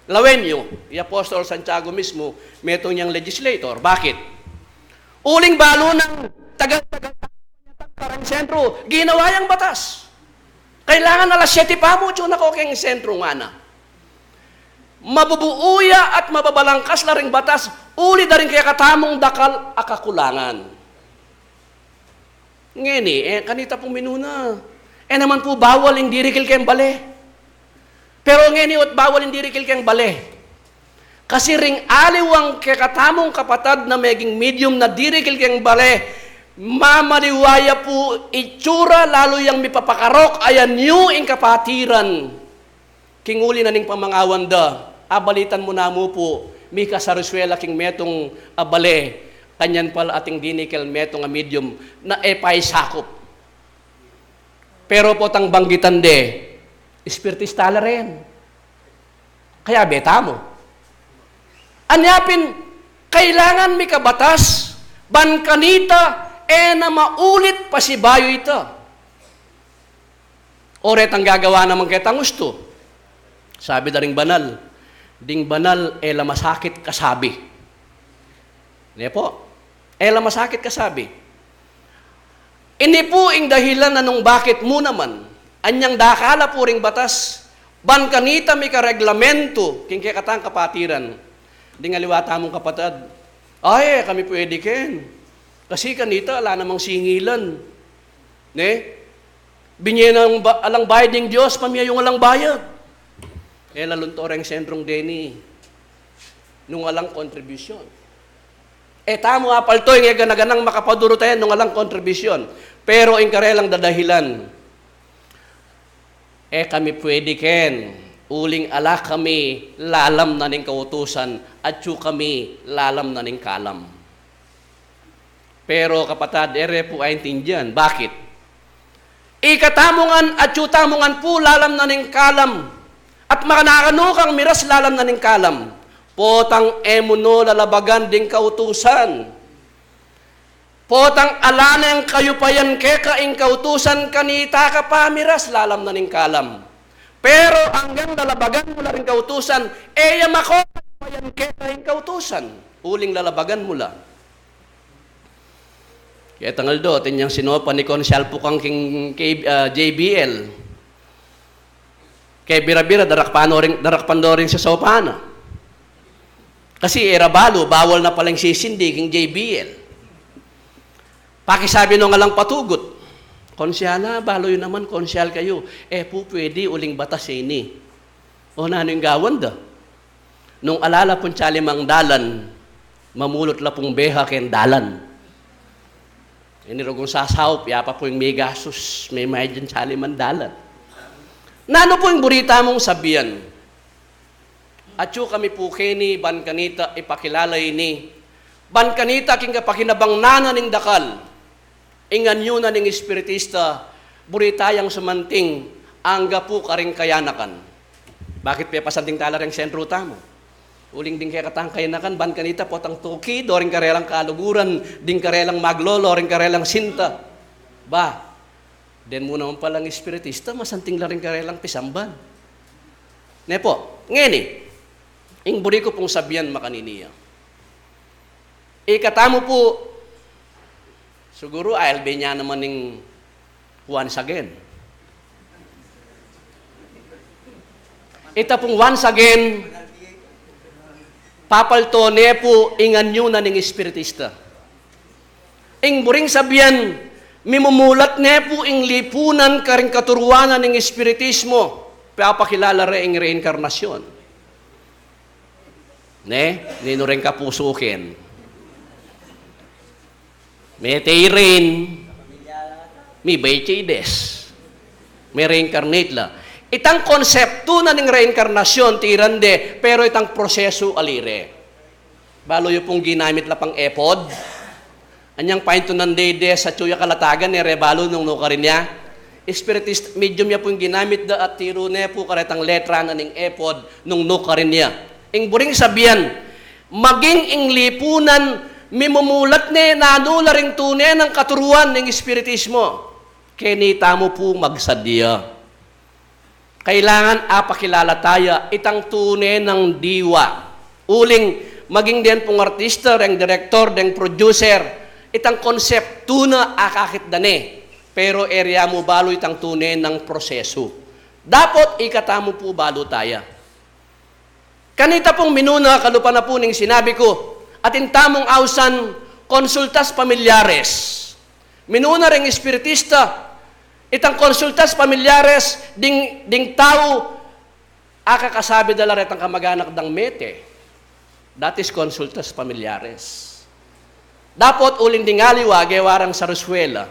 Lawen nyo, yung Apostol Santiago mismo, metong niyang legislator. Bakit? Uling balo ng tagal-tagal karang sentro, ginawa yung batas. Kailangan alas 7 pa mo, na ko keng sentro nga na. Mabubuuya at mababalangkas na ring batas, uli na rin kaya katamong dakal akakulangan. Ngeni, kanita pong minuna. Naman po bawal yung dirikil kayong bale. Pero ngeni, bawal yung dirikil kayong bale. Kasi ring aliwang kaya katamong kapatad na meging medium na dirikil kayong bale, mamaliwaya po itsura, lalo yung mipapakarok, ayan nyo yung kapatiran. Kinguli na ning pamangawanda, abalitan mo na mo po, mika sa Roswela king metong abale, kanyan pala ating dinikel metong a medium na sakop. Pero po tang banggitan de, espiritista la rin. Kaya beta mo. Anyapin, kailangan may kabatas, ban kanita, na maulit pa si bayo ito. Oret ang gagawa naman kitang gusto. Sabi na ring banal, ding banal, masakit kasabi. Hindi po. Ela masakit kasabi. Ini po ang dahilan na nung bakit mo naman, anyang dakala po ring batas, ban kanita may kareglamento, king katang kapatiran. Di nga liwata mong kapatid, ay, kami pwede ken. Kasi kanita, ala namang singilan. Ne? Binye ng alang bayad ng Diyos, pamilya yung alang bayad. Laluntoreng sentrong deni, nung alang kontribusyon. Tamo apal to, yung ganaganang makapaduro tayo nung alang kontribusyon. Pero ang karelang dadahilan, kami pwede ken, uling ala kami, lalam na ning kautusan, at yu kami, lalam na ning kalam. Pero kapatad, ere po ay intindihan. Bakit? Ikatamungan at yu tamungan po, lalam na ning kalam. At makanakano kang miras, lalam na ning kalam. Potang emuno lalabagan ding kautusan. Potang alanang kayupayan ke kaing kautusan kanita ka pamiras, lalam na ning kalam. Pero hanggang lalabagan mo la rin kautusan, eyam ako kayupayan ke kaing kautusan. Uling lalabagan mo la. Kaya tangal do, tinyang sinopa ni Konsyal Pukang king JBL. Kaya bira-bira, darakpando rin sa sopana. Kasi erabalo, bawal na palang sisindi king JBL. Pakisabi nung alang patugot, konsyala, balo yun naman, konsyal kayo. Po pwede, uling batas ini. O na ano yung gawan da? Nung alala pong tsalimang dalan, mamulot la pong beha ken dalan. Inirogong sasawp, yapa po yung may gasos, may dyan tsalimang dalan. Na ano po yung burita mong sabihan? At yu kami po kini, ban kanita, ipakilalay ni. Ban kanita, king kapakinabang nana ning dakal. Ingan yun na ning espiritista, buritayang sumanting, angga po karing kayanakan. Bakit pepasanting tala ring sentro tamo? Uling ding kaya katang kayanakan, ban kanita, potang tuki, doring karelang kaluguran, ding karelang maglolo, ring karelang sinta. Ba, den mo naman palang espiritista, masanting la ring karelang pisamban. Nepo, ngeni, ing buri ko pong sabihan makaniniya. Ikatamo po, siguro ALB niya naman ng once again. Ita pong once again, papalto ne po ingan nyo na ng espiritista. Ing buring sabihan, mimumulat ne po ing lipunan karing katuruanan ng espiritismo, papakilala re ing reinkarnasyon. Nino rin kapusukin. May teirin, may baychides, may reincarnate la. Itang konsepto na ng reinkarnasyon, tirande, pero itang proseso alire. Balo yung pong ginamit la pang epod, anyang painto ng dede sa tsuya kalatagan, rebalo nung nukarin niya. Spiritist, medium niya pong ginamit da at tiro ne po karetang letra na ng epod nung nukarin niya. Ing buring sabihan, maging ing lipunan, mimumulat ne, nanula ring tunay ng katuruan ng espiritismo. Kenita mo po magsadya. Kailangan apakilala tayo, itang tunay ng diwa. Uling, maging din pong artista, ring director, ring producer, itang konsepto na akakit dane. Pero area mo balo itang tunay ng proseso. Dapat ikatamo po balo tayo. Kanita pong minuna, kalupa na po ning sinabi ko, at intamong ausan, konsultas pamilyares. Minuna ring espiritista, itang konsultas pamilyares, ding tao, akakasabi dala retang kamag-anak dang mete. That is konsultas pamilyares. Dapat uling dingaliwa, gewarang sa Roswela.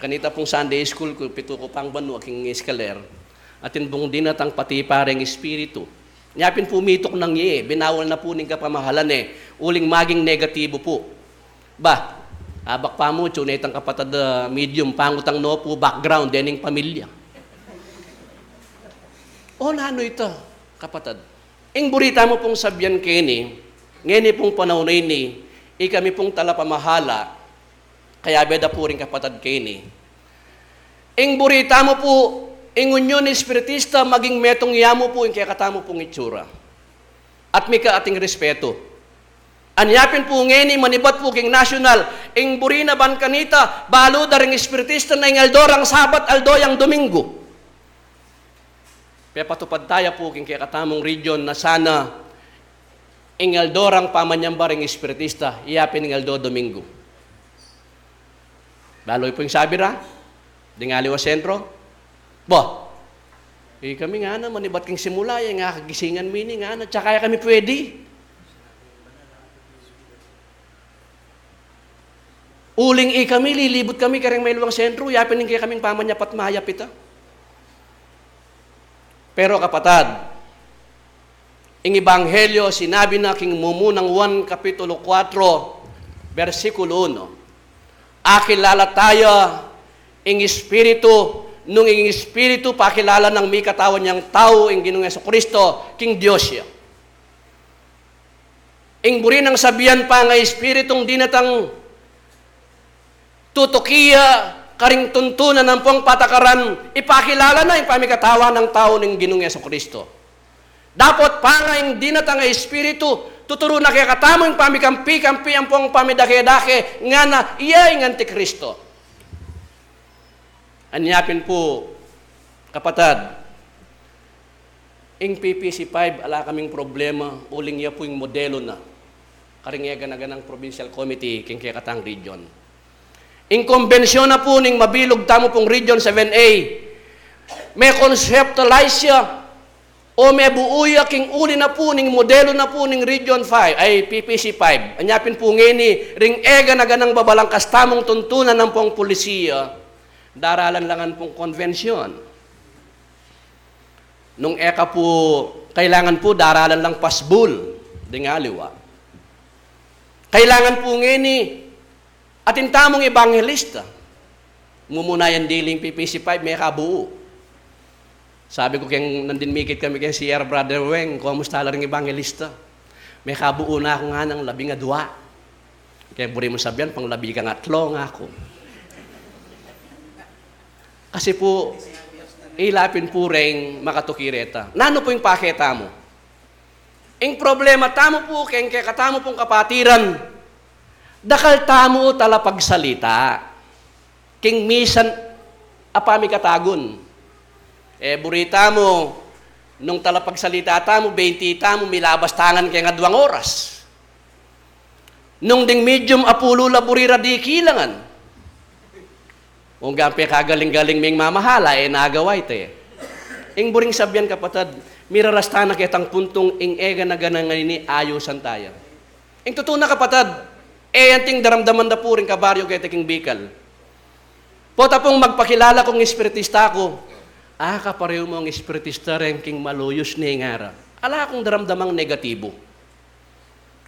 Kanita pong Sunday school ko, pito ko pang banu, aking eskaler, at inbong dinatang pati pareng espiritu. Nyapin po mitok ng binawal na po ning kapamahalan uling maging negatibo po. Ba, abak pa mo, tsunetang kapatid medium, pangutang no po background, dening pamilya. O ano ito, kapatid? Ing burita mo pong sabyan kini, ngeni pong panahon ini, kami pong talapamahala, kaya beda po rin kapatid kini. Ing burita mo po, ingon yun ni espiritista, maging metong yamo po yung kaya katamo pong itsura. At may ka ating respeto. Anyapin po ngeni manibat po king national, ing burina ban kanita, balo daring espiritista na ing aldorang sabat aldoyang domingo. Kaya patupad tayo po king katamong region na sana ing aldorang pamanyambaring espiritista, iyapin ing aldo domingo. Baloy po yung sabi ra, Dingaliwa sentro, kami nga na, manibat king simula, yung nga kagisingan mini nga na, tsaka kami pwede. Uling kami, lilibot kami, kareng may luwang sentro, yapin kaya kaming pamanyapat mahayap ita. Pero kapatad, ing Ebanghelyo, sinabi na king mumunang 1 Kapitulo 4, versikulo 1, akilala tayo, ing Espiritu, nung ing Espiritu, pakilala ng may katawan niyang tao, ing Ginoong Jesucristo, king Diyos siya. Ing buri ng sabihan pa nga Espiritong dinatang tutukiya, karing tuntunan ng pong patakaran, ipakilala na yung pamikatawan ng tao ng Ginoong Jesucristo. Dapat pa nga yung dinatang Espiritu, tuturo na kaya katamo yung pamikampi-kampi ang pong pamidake-dake, nga na iya yung Antikristo. Anyapin po, kapatad, ing PPC5, ala kaming problema, uling iya po yung modelo na, karing ganaganang provincial committee, king kaya katang region. Ing konbensyon na po ning mabilog tamo pong Region 7A, may conceptualize siya o may buuya king uli na po ning modelo na po ning Region 5 ay PPC5. Anyapin po ngini ring na ganang babalangkas tamong tuntunan ng pong pulisiya, daralan langan pong konvensyon. Nung po, kailangan po daralan lang pasbul, Dingaliwa. Kailangan po ngini atin tamong ebanghelista. Mumunayan diling PPC5, may kabuo. Sabi ko kayong nandinmikit kami kayong Sierra Brother Weng, kumusta lang ring ebanghelista. May kabuo na ako nga ng 12. Kaya buri mo sabihan, pang 13 nga ako. Kasi po, ilapin po rin makatukireta. Nano po yung paketa mo? Ang problema, tamo po, kaya katamo pong kapatiran, dakal tamo tala pagsalita. King misan apami katagon. Burita mo, nung tala pagsalita tamo, 20 tamo, milabas tangan kaya nga 2 oras. Nung ding medium apulo laburira di kilangan. Kung gampi kagaling-galing ming mamahala, nagaway te. Ing buring sabyan kapatad, mirarasta na kitang puntong ing na ganang ni ayusan tayo. Ing totoo na kapatad, anting daramdaman na po rin kabaryo kaya taking Bicol. Pota pong magpakilala kong espiritista ko, kapareho mo ang espiritista rin king maluyos ni ngara. Ala akong daramdamang negatibo.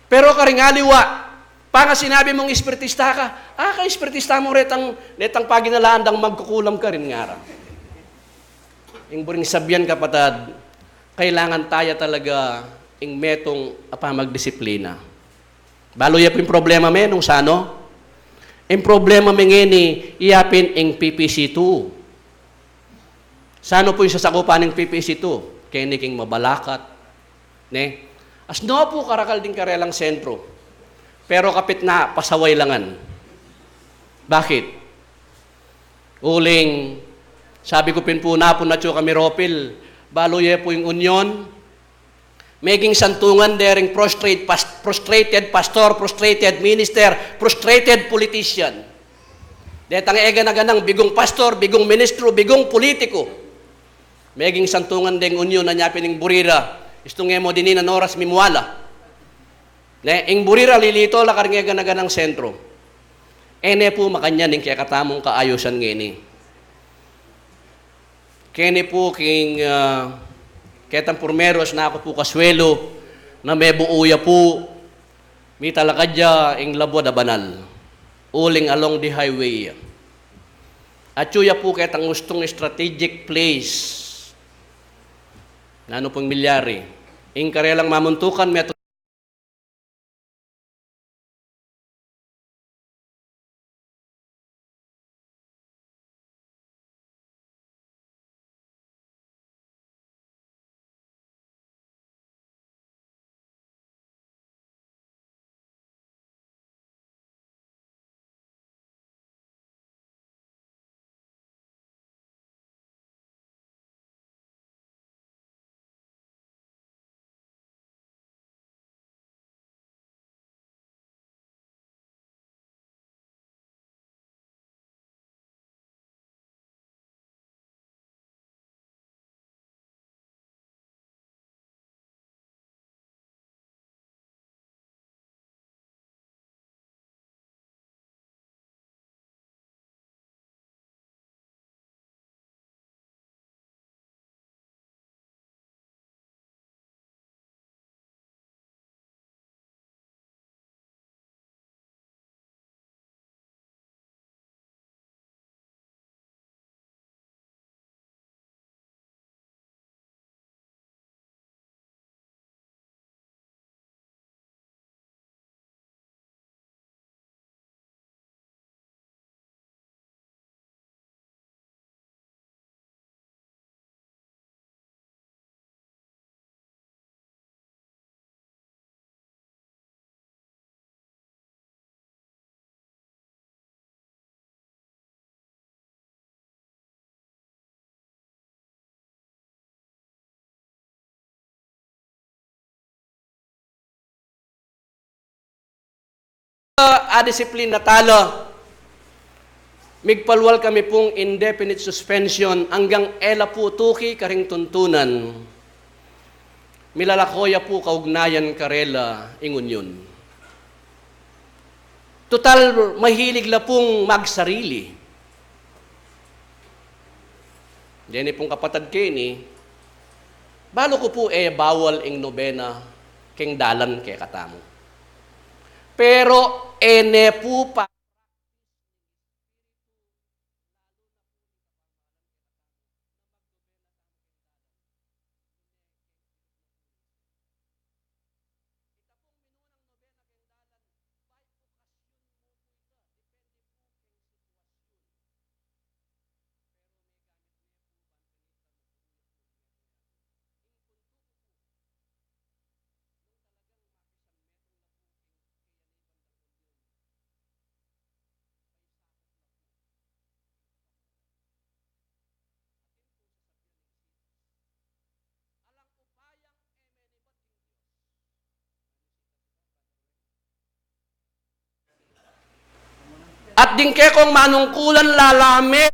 Pero karingaliwa, panga sinabi mong espiritista ka, ka-espiritista mo retang paginalaan dang magkukulam ka rin ngara. Ing buring sabyan kapatad, kailangan tayo talaga ing metong magdisiplina. Baloy po yung problema nung sano? Yung problema ngini, iyapin ing PPC2. Sano po yung sasakupan ng PPC2? Kaya king mabalakat. Ne? As no po karakal din karelang sentro. Pero kapit na, pasaway langan. Bakit? Uling, sabi ko po na po na kami Ropil, baloy po yung union, making santungan dering frustrated pastor, frustrated minister, frustrated politician. Detang na ganang bigong pastor, bigong ministro, bigong politiko. Making santungan deng union na nyapin ng burira. Istong mo din na oras mimuala. Ing burira lilito la karing na ganang sentro. Po makanya ning kaya katamong kaayusan ngini. Kene po king ketang purmeros na ako po kaswelo na may buuya po may talakadya ing labo da banal uling along the highway at yuya po ketang gustong strategic place na ano pong milyari ing karelang mamuntukan may Adisiplin na talo. Migpalwal kami pong indefinite suspension hanggang ela po tuki karing tuntunan. Milalakoya po kaugnayan karela ingon yun. Total, mahilig la pong magsarili. Dini pong kapatid kini, balo ko po bawal ing nobena keng dalan kay katamo. Pero ene po pa at dingke kong manungkulan lalame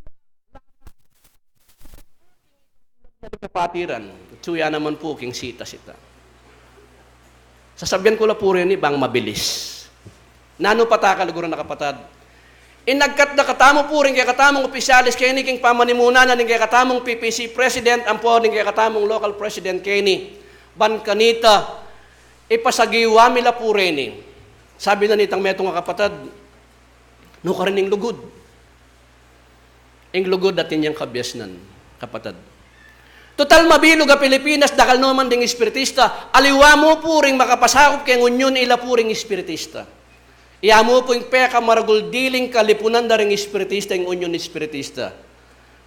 kapatiran. Tsuya naman po king sita-sita. Sasabihan ko la po rin bang mabilis. Nano patakaluguro na kapatad. Inagkat na katamo po rin kay katamong opisyalis kay ni king pamanimunan na kay katamong PPC President ang po rin kay katamong local president kay ni ban kanita ipasagiwa mila po rin. Sabi na nitang metong kapatad, no ka rin lugod. Ing lugod at inyang kabyasnan, kapatad. Total mabilog a Pilipinas, dakal naman ding espiritista, aliwa mo po ring makapasakop kay ngunyon ila po ring espiritista. Iya mo po yung peka maragul diling kalipunan da ring espiritista yung unyon espiritista.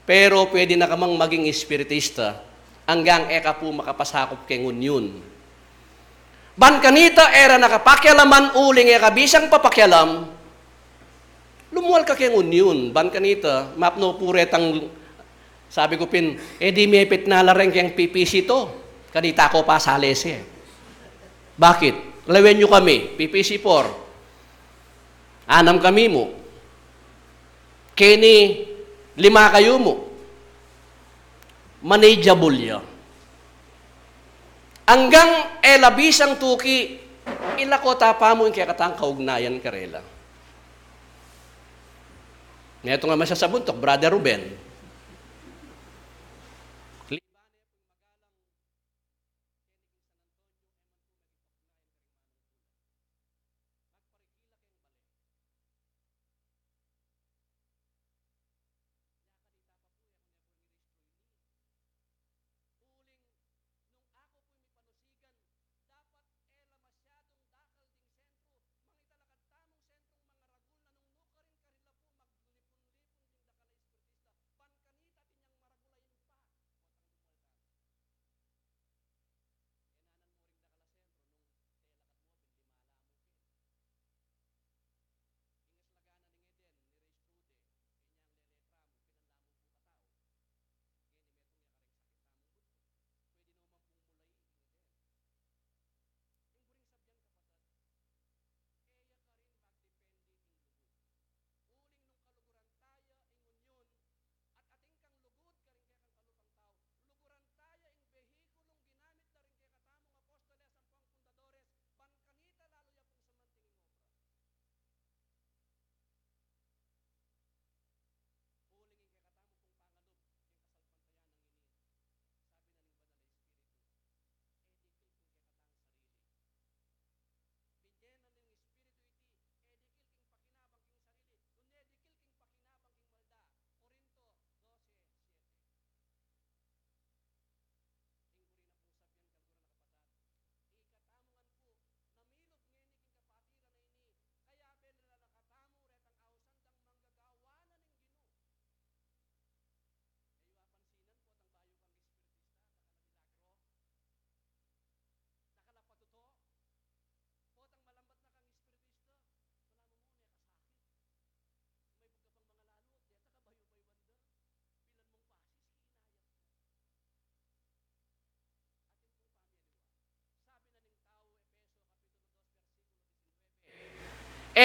Pero pwede na kamang maging espiritista hanggang eka po makapasakop kay ngunyon. Ban kanita era nakapakyalaman uling eka bisang papakyalam, lumuwal ka kayong union, ban kanita, mapno puretang, sabi ko pin, di mepit na lareng kayong PPC to. Kanita ko pa sales eh. Bakit? Lawen nyo kami, PPC 4. 6 kami mo. Kini 5 kayo mo. Manageable ya. Hanggang labisang tuki, ilako tapa mo yung kaya katang kaugnayan karela. Ngayon nga masasabuntok, Brother Ruben.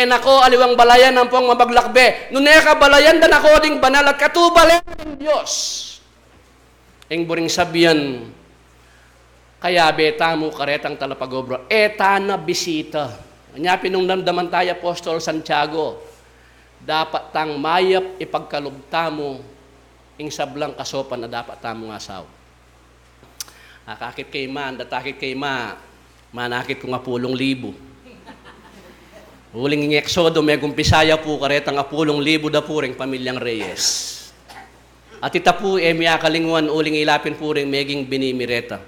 nako, aliwang balayan ang pong mabaglakbe. Nuneka balayan dan ako ding banal at katubalayan ng Diyos. Eng buring sabihan, kaya beta mo karetang talapagobra, na bisita. Anya pinungdamdaman tayo, Apostol Santiago, dapat tang mayap ipagkalubta mo ing sablang kasopan na dapat tamo nga asaw. Akakit kay man, datakit kay manakit ko nga 10,000. Uling ng Exodo, may gumpisaya po karetang 10,000 da puring pamilyang Reyes. At ita po, miya kalingwan, uling ilapin po rin meging binimireta.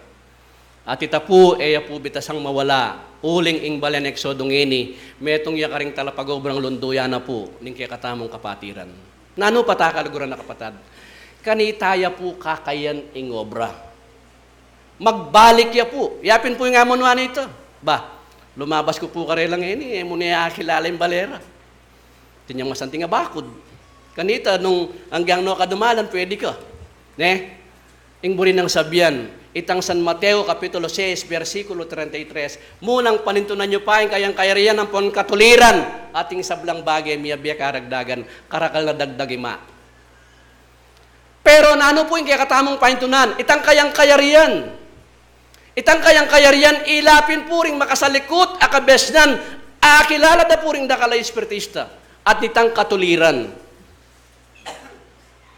At ita po, po bitasang mawala, uling ing balan Exodo ngini, metong yakaring talapagobrang lunduya na po, ning kaya katamong kapatiran. Nano patakalaguran na kapatad? Kanitaya po kakayan ing obra. Magbalik ya po. Yapin po yung amon ito. Ba, lumabas ko po karelang ini, muna kilala yung balera. Tinyang masanting nga bakod. Kanita, nung hanggang no kadumalan, pwede ka. Ne? Ingburi ng sabihan, itang San Mateo, Kapitulo 6, versikulo 33, munang panintunan nyo pa yung kayang kayariyan ng katuliran, ating sablang bagay, miyabiya karagdagan, karakal na dagdagima. Pero naano po yung kaya katamong panintunan, itang kayang kayariyan. Itang kayang kayariyan, ilapin po ring makasalikot, akabesnan, akilala da po ring dakalay espiritista, at itang katuliran.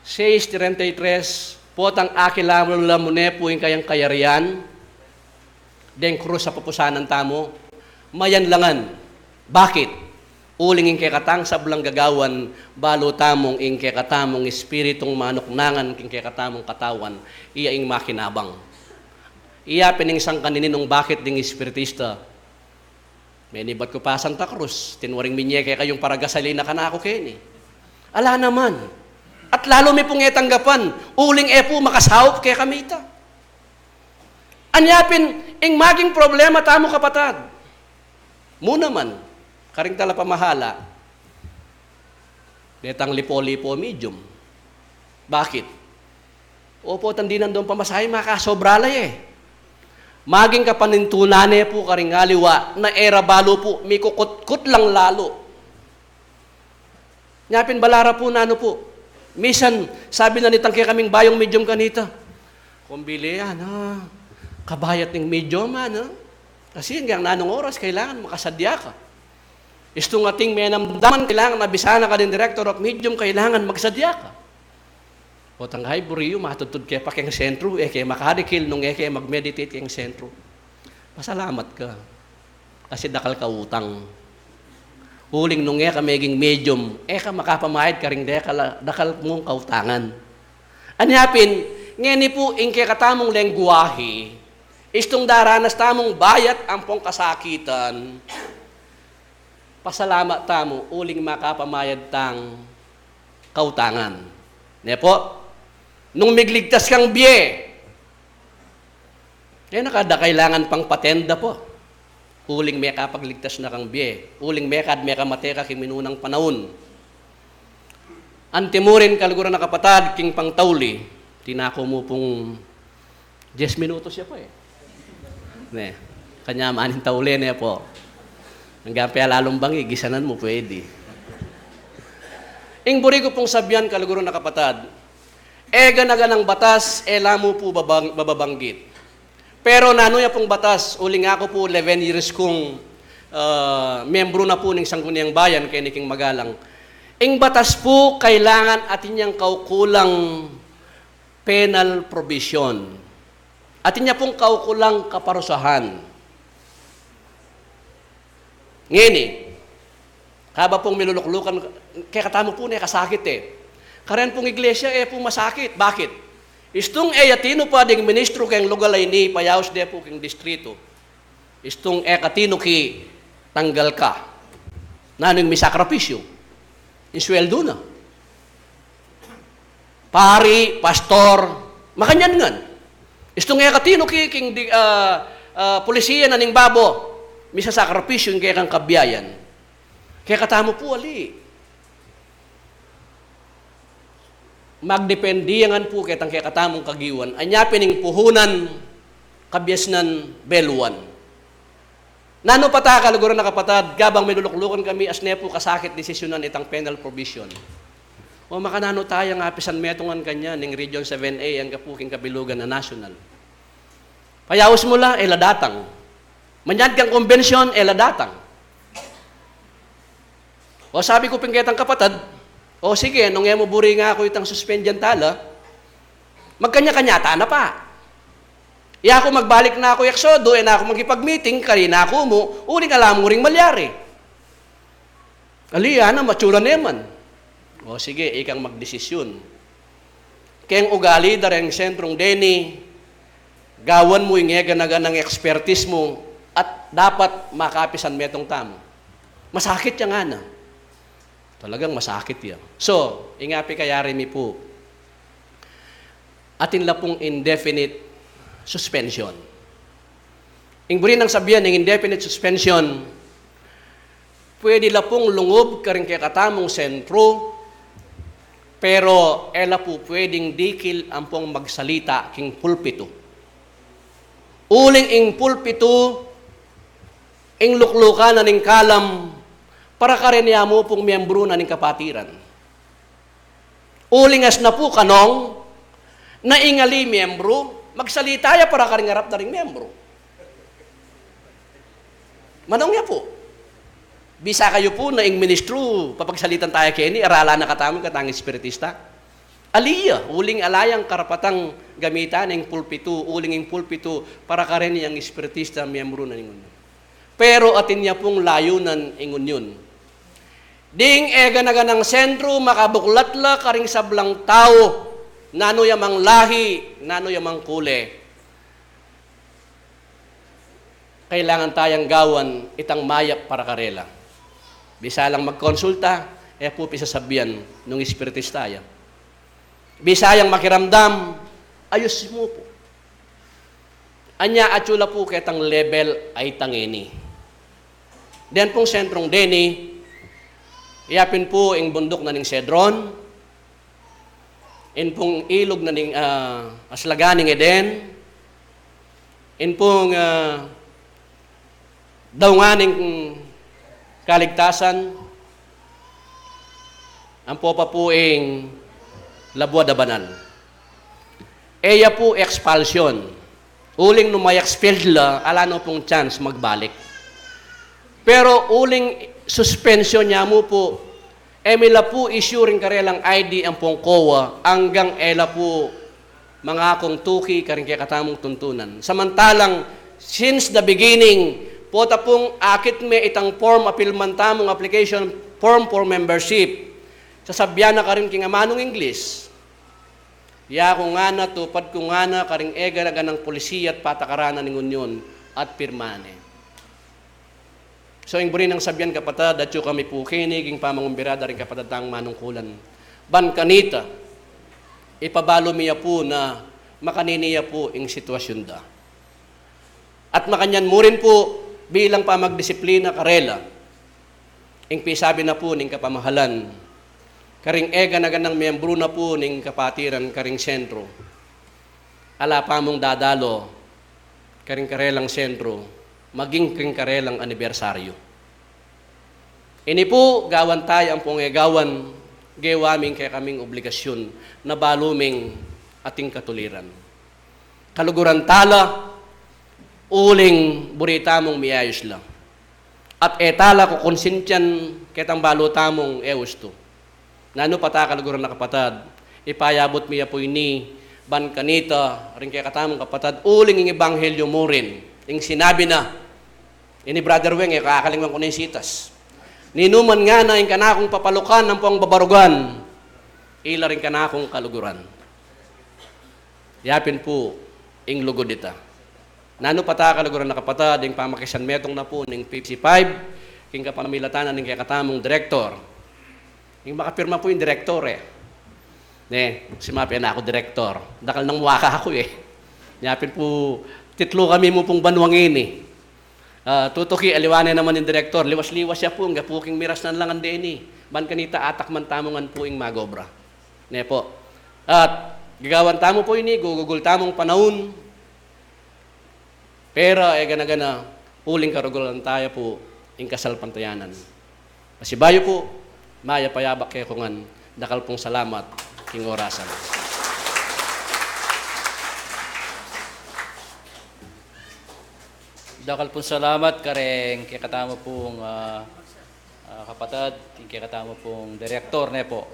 6:33, potang akilamula mo ne po yung kayang kayarian, den krus sa papusanan tamo, mayanlangan. Bakit? Uling ing kekatang sablang gagawan, balo tamong ing kekatamong espiritong manuknangan king kekatamong katawan, iya ing makinabang. Iya piningsang kanininong bakit ding espiritista. Menibat ko pa Santa Cruz, tinwaring minyeke kayong paragasalina ka na ako keni. Ala naman. At lalo may pong etanggapan, uling po makasahop kaya kamita. Anyapin, ing maging problema tamo kapatad. Muna man, karing tala pamahala, detang lipo-lipo medium. Bakit? Opo, tandinan doon pamasahe, makasobralay Maging kapanintunane po karing aliwa na era balo po, may kukut-kut lang lalo. Nyapin balara po na ano po. Misan, sabi na nitang kaya kaming bayong medium kanita. Kumbili kabayat ng medium Kasi hanggang nanong oras, kailangan makasadya ka. Istong ating menamdaman, kailangan mabisana ka din director of medium, kailangan magsadya ka. O tanghay, buriyo, matutod kaya pa kayong sentro, kaya makadikil nung kaya mag-meditate kayong sentro. Pasalamat ka. Kasi dakal ka utang. Huling nung ka maging medium, ka makapamayad ka rin dakal mong kautangan. Anyapin, ngeni po, ingke katamong lengguwahe, istong daranas tamong bayat ang pong kasakitan, pasalamat tamo, uling makapamayad tang kautangan. Ne po, nung migligtas kang biye, nakada kailangan pang patenda po. Uling may kapagligtas na kang biye. Uling may kamateka kiminunang panahon. Antimurin kaliguran na kapatad, king pangtauli, tinako mo pong 10 minutos siya po Ne, kanya maanin tauli niya po. Hanggang pa lalong bangi, gisanan mo pwede. Ing buri ko pong sabihan kaliguran na kapatad, ganaganang batas, lamo po bababanggit. Pero nanuya pong batas, uling ako po 11 years kong membro na po ng Sangguniang Bayan kay Niking Magalang. Ing batas po, kailangan atin niyang kaukulang penal provision. Atin niya pong kaukulang kaparusahan. Ngini, kaba pong miluluklukan, kaya katamo po niya kasakit Karen pong iglesia, po masakit. Bakit? Istong atino pa ding ministro kayong lugalay ni payaos de po kayong distrito. Istong katino ki tanggal ka. Nanong may sakripisyo. Isweldo na. Pari, pastor, makanyan ngan. Istong katino ki king polisiya na ning babo. May sakripisyo yung kaya kang kabiyayan. Kaya katamo po ali. Magdependiyangan po kitang kaya katamong kagiwan, anya pining puhunan, kabyasnan, beluan. Nano pata kaluguran na kapatad, gabang minuluklukan kami as nepo kasakit desisyonan itang penal provision. O makanano tayo nga pisan metungan kanya ng Region 7A ang kapuking kabilugan na national. Payaos mo la, eladatang. Manyad kang konbensyon, eladatang. O sabi ko pingketang kapatad, o sige, nung mo buri nga ako itang suspendian tala, magkanya-kanyata na pa. Iya ako magbalik na ako eksodo, na ako magkipag-meeting, karina ako mo, uling alam mo ring malyari. Aliya na, matsura naman. O sige, ikang magdesisyon. Kaya ugali dareng sentrong deni, gawan mo yung eganagan ng expertise mo, at dapat makapisan metong tamo. Masakit yan nga na. Talagang masakit yan. So, ingapi kayari mi po, atin la pong indefinite suspension. Ingburin ang sabihan ng indefinite suspension, pwede la pong lungob karing kaya katamong sentro, pero ela po pwedeng dikil ang pong magsalita king pulpito. Uling ing pulpito, ing luklukan na ning kalam, para karenya mo pong miyembro na ning kapatiran. Ulingas na po kanong, na ingali miyembro, magsalita ya para karingarap na ring miyembro. Manong ya po. Bisa kayo po na ing ministro, papagsalitan tayo kayo ni, arala na katamang katang espiritista. Aliya, uling alayang karapatang gamitan ng pulpito, uling ing pulpito, para karen ang espiritista miyembro na ningon. Pero atin niya pong layunan ingon yun. Ding ega ng sentro, makabuklatla karing sablang tao, nano yamang lahi, nano yamang kule. Kailangan tayang gawan itang mayap para karela. Bisa lang magkonsulta, po pisasabihan nung espiritista yan. Bisa yang makiramdam, ayos mo po. Anya atsula po ketang level ay tangeni. Den pong sentrong deni, iyapin po ing bundok na ning Cedron, in pong ilog na ning aslaganing Eden, in pong daunganing kaligtasan, ang popa po ing Labua da Banal. Eya po expulsion. Uling numay-expelled la, ala no pong chance magbalik. Pero uling suspension niya mo po, emila po issuing karelang ID ang pong COA hanggang ela po mga akong tuki karing kaya katamong tuntunan. Samantalang, since the beginning, pota pong akit me itang form apilman tamong application form for membership. Sasabyan na karing kingamanong English. Ya kung nga na, tupad kung nga na, karing ega na ganang polisiya at patakaranan ng unyon at pirmane. So, yung burin ng sabyan kapatad, at yung kami po kinig, yung pamangumbirada rin kapatad tang manungkulan. Ban kanita, ipabalo miya po na makaniniya po yung sitwasyon da. At makanyan mo rin po bilang pamagdisiplina karela, yung pisabi na po ng kapamahalan, karing ega na ganang miyembro na po ng kapatiran karing sentro. Ala pa mong dadalo, karing karelang sentro, maging karing karelang anibersaryo. Ini po, gawan tayo ang pongegawan, gewaming kaya kaming obligasyon na baluming ating katuliran. Kaluguran tala, uling burita mong miyayos lang. At etala ko konsintyan ketang balota mong eusto. Nano pata kaluguran na kapatad, ipayabot miya po ini, ban kanita, rin kaya katamong kapatad, uling yung ebanghelyo mo rin, yung sinabi na, ini Brother Weng, kakalimutan ko na yung sitas. Ninuman nga na yung kanakong papalukan ng pang babarugan, ila rin kanakong kaluguran. Yapin po, ing lugod ita. Nano pata kaluguran na kapatad, yung pamakisan metong na po, ng 55, king kapamilatanan ng kaya katamong direktor. Yung makapirma po yung direktor si Mapi na ako direktor. Dakal nang waka ako Yapin po, titlo kami mo pong banwangin tutuki, aliwanay naman yung direktor. Liwas-liwas siya po, nga puking miras na lang ang DNA. Ban kanita, atak man tamongan po yung magobra. Po. At gagawan tamo po ini, gugugul tamong panahon. Pero, gana-gana, uling karugulan tayo po, ing kasal pantayanan. Pasibayo po, maya payabak kay kungan, dakal pong salamat, king orasan. Dakal pong salamat kareng kay katama pong kapatid, kay katama pong direktor na po.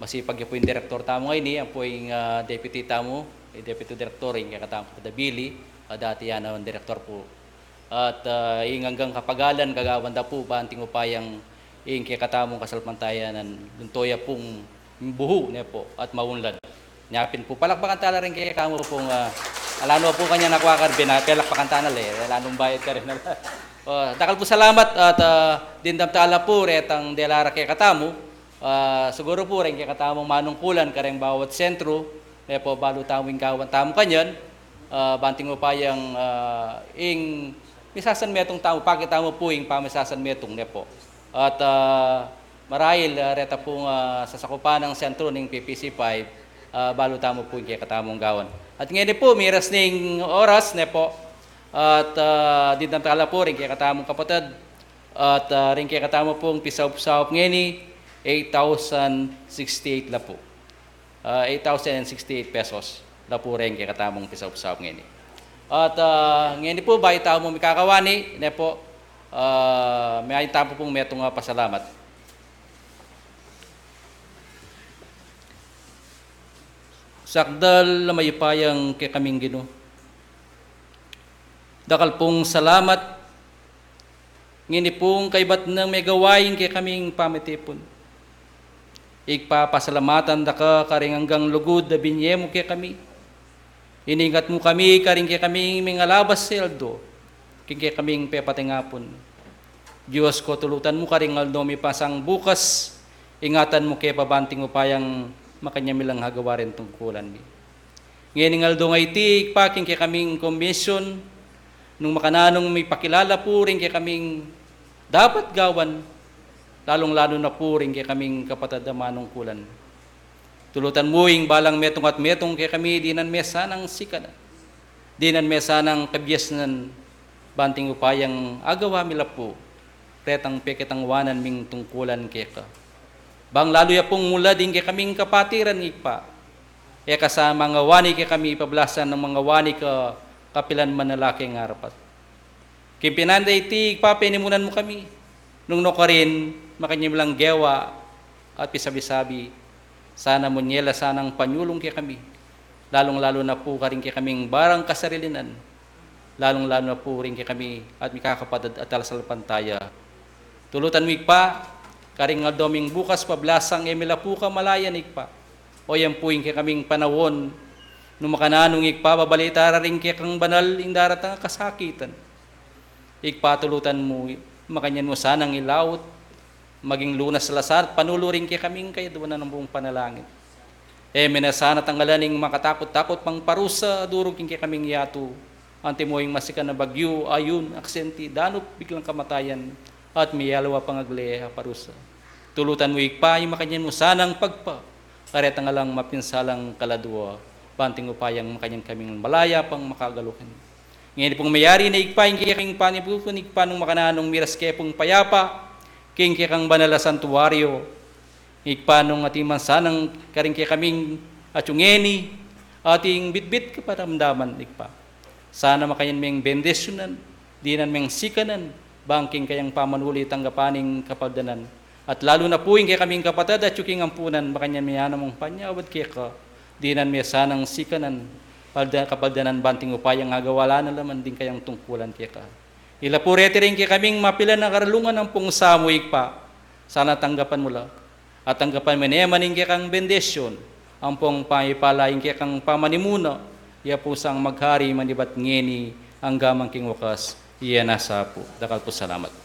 Masipag po yung direktor tamo ngayon, ang po yung deputy tamo, deputy director, yung kay katama po Dabili, dati yan ang direktor po. At yung hanggang kapagalan, kagawanda po, banting upayang yung kay katamong kasalpantayanan, luntoya pong buho na po at maunlad. Nyapin po, palakpakan tala rin kay kamo pong alano po kanya nakuha karbin, palakpakan tanal alanong bayad ka rin. Dakal po salamat at dindam tala po retang delara kay katamo. Siguro po rin kay katamong manungkulan kareng bawat sentro, po balo tamong kawan tamo kanyan, banting upayang ing misasan metong tamo, pakita mo po yung pamisasan metong ne po. At marahil reta pong sasakupan ng sentro ng PPC 5, balo tamo po yung katamong gawan. At ngayon po, miras ng oras ne po. At dito tala po rin kay katamong kapatid. At rin kay katamo pong pisaw-pisaw ngayon 8,068 la po. 8,068 pesos la po rin kay katamong pisaw-pisaw ngayon. At ngayon po, bayi tao mo may kakawani, ne po, may tapo pong metong pasalamat. Sakdal na mayupayang kay kaming Ginoo. Dakal pong salamat, ngini pong kaibat ng may gawain kay kaming pamitipon. Igpapasalamatan da ka karing hanggang lugod da binye mo kay kami. Iningat mo kami, karing kay kaming mga labas seldo, kay kaming pepatingapon. Diyos ko, tulutan mo karing aldo mi pasang bukas, ingatan mo kay pabanting upayang makanyamilang hagawarin tungkulan mi. Ngayon aldo nga iti, paking kay kaming komisyon, nung makananong may pakilala po rin kay kaming dapat gawan, lalong-lalo na po rin kay kaming kapatadamanong kulan. Tulutan mo yung balang metong at metong kay kami dinan mesa ng sikana. Dinan mesa ng kabyas ng banting upayang agawa mila po. Retang peketang wanan ming tungkulan kay ka. Bang lalo ya pong mula din kay kaming kapatiran ipa. E kasama mga wani kay kami pablasan ng mga wani ka kapilan manalaki ng harapat. Kimpinanday iti papenimunan mo kami. Nung no ka rin, makanyam lang gewa at pisabi-sabi. Sana mo nyela sanang panyulong kay kami. Lalong-lalo na po ka rin kay kaming barang kasarilinan. Lalong-lalo na po rin kay kami at mikakapatid at alasalpantaya. Tulutan mo pa, karing nga doming bukas pablasang emila po ka malayan ikpa. O yan po yung kay kaming panawon. Nung makananong ikpa, babalita rin kay kang banal yung daratang kasakitan. Ikpa tulutan mo, makanyan mo sanang ilawot, maging lunas sa lasar, panuluring kay kaming kaya doon na ng buong panalangin. Minasana tanggalaning makatakot-takot pang parusa, durog kay kaming yato, antimoying masikan na bagyo, ayun, aksenti, danop, biglang kamatayan, at miyalawa pangagleha parusa. Tulutan mo ikpa, yung makanyan mo sanang pagpa, karetang alang mapinsalang kaladwa, banting upayang makanyan kaming malaya pang makagalukin. Ngayon pong mayari na ikpa, yung kiyaking panipupun, ikpa nung makananong miras kaya pong payapa, king kang banala santuario, ikpanong ating mansanang karing kaya kaming atyungeni, ating bitbit kaparamdaman ikpa. Sana makayan ming bendesyonan, dinan ming sikanan, bangking kayang pamanuli tanggapaning kapaldanan. At lalo na po yung kaya kaming kapatid at yuking ampunan, makanyan miyana mong panyawad kaya ka, dinan may sanang sikanan, kapaldanan banting upayang agawala na laman din kayang tungkulan kaya ka. Ilapurete rin kaya kaming mapila na karalungan ng pong samuik pa. Sana tanggapan mo lang. At tanggapan mo niya maning kaya kang bendesyon. Ang pong paipalaing kaya kang pamanimuna. Iya po sang maghari manibat ngeni ang gamang king wakas. Iya nasa po. Dakal po salamat.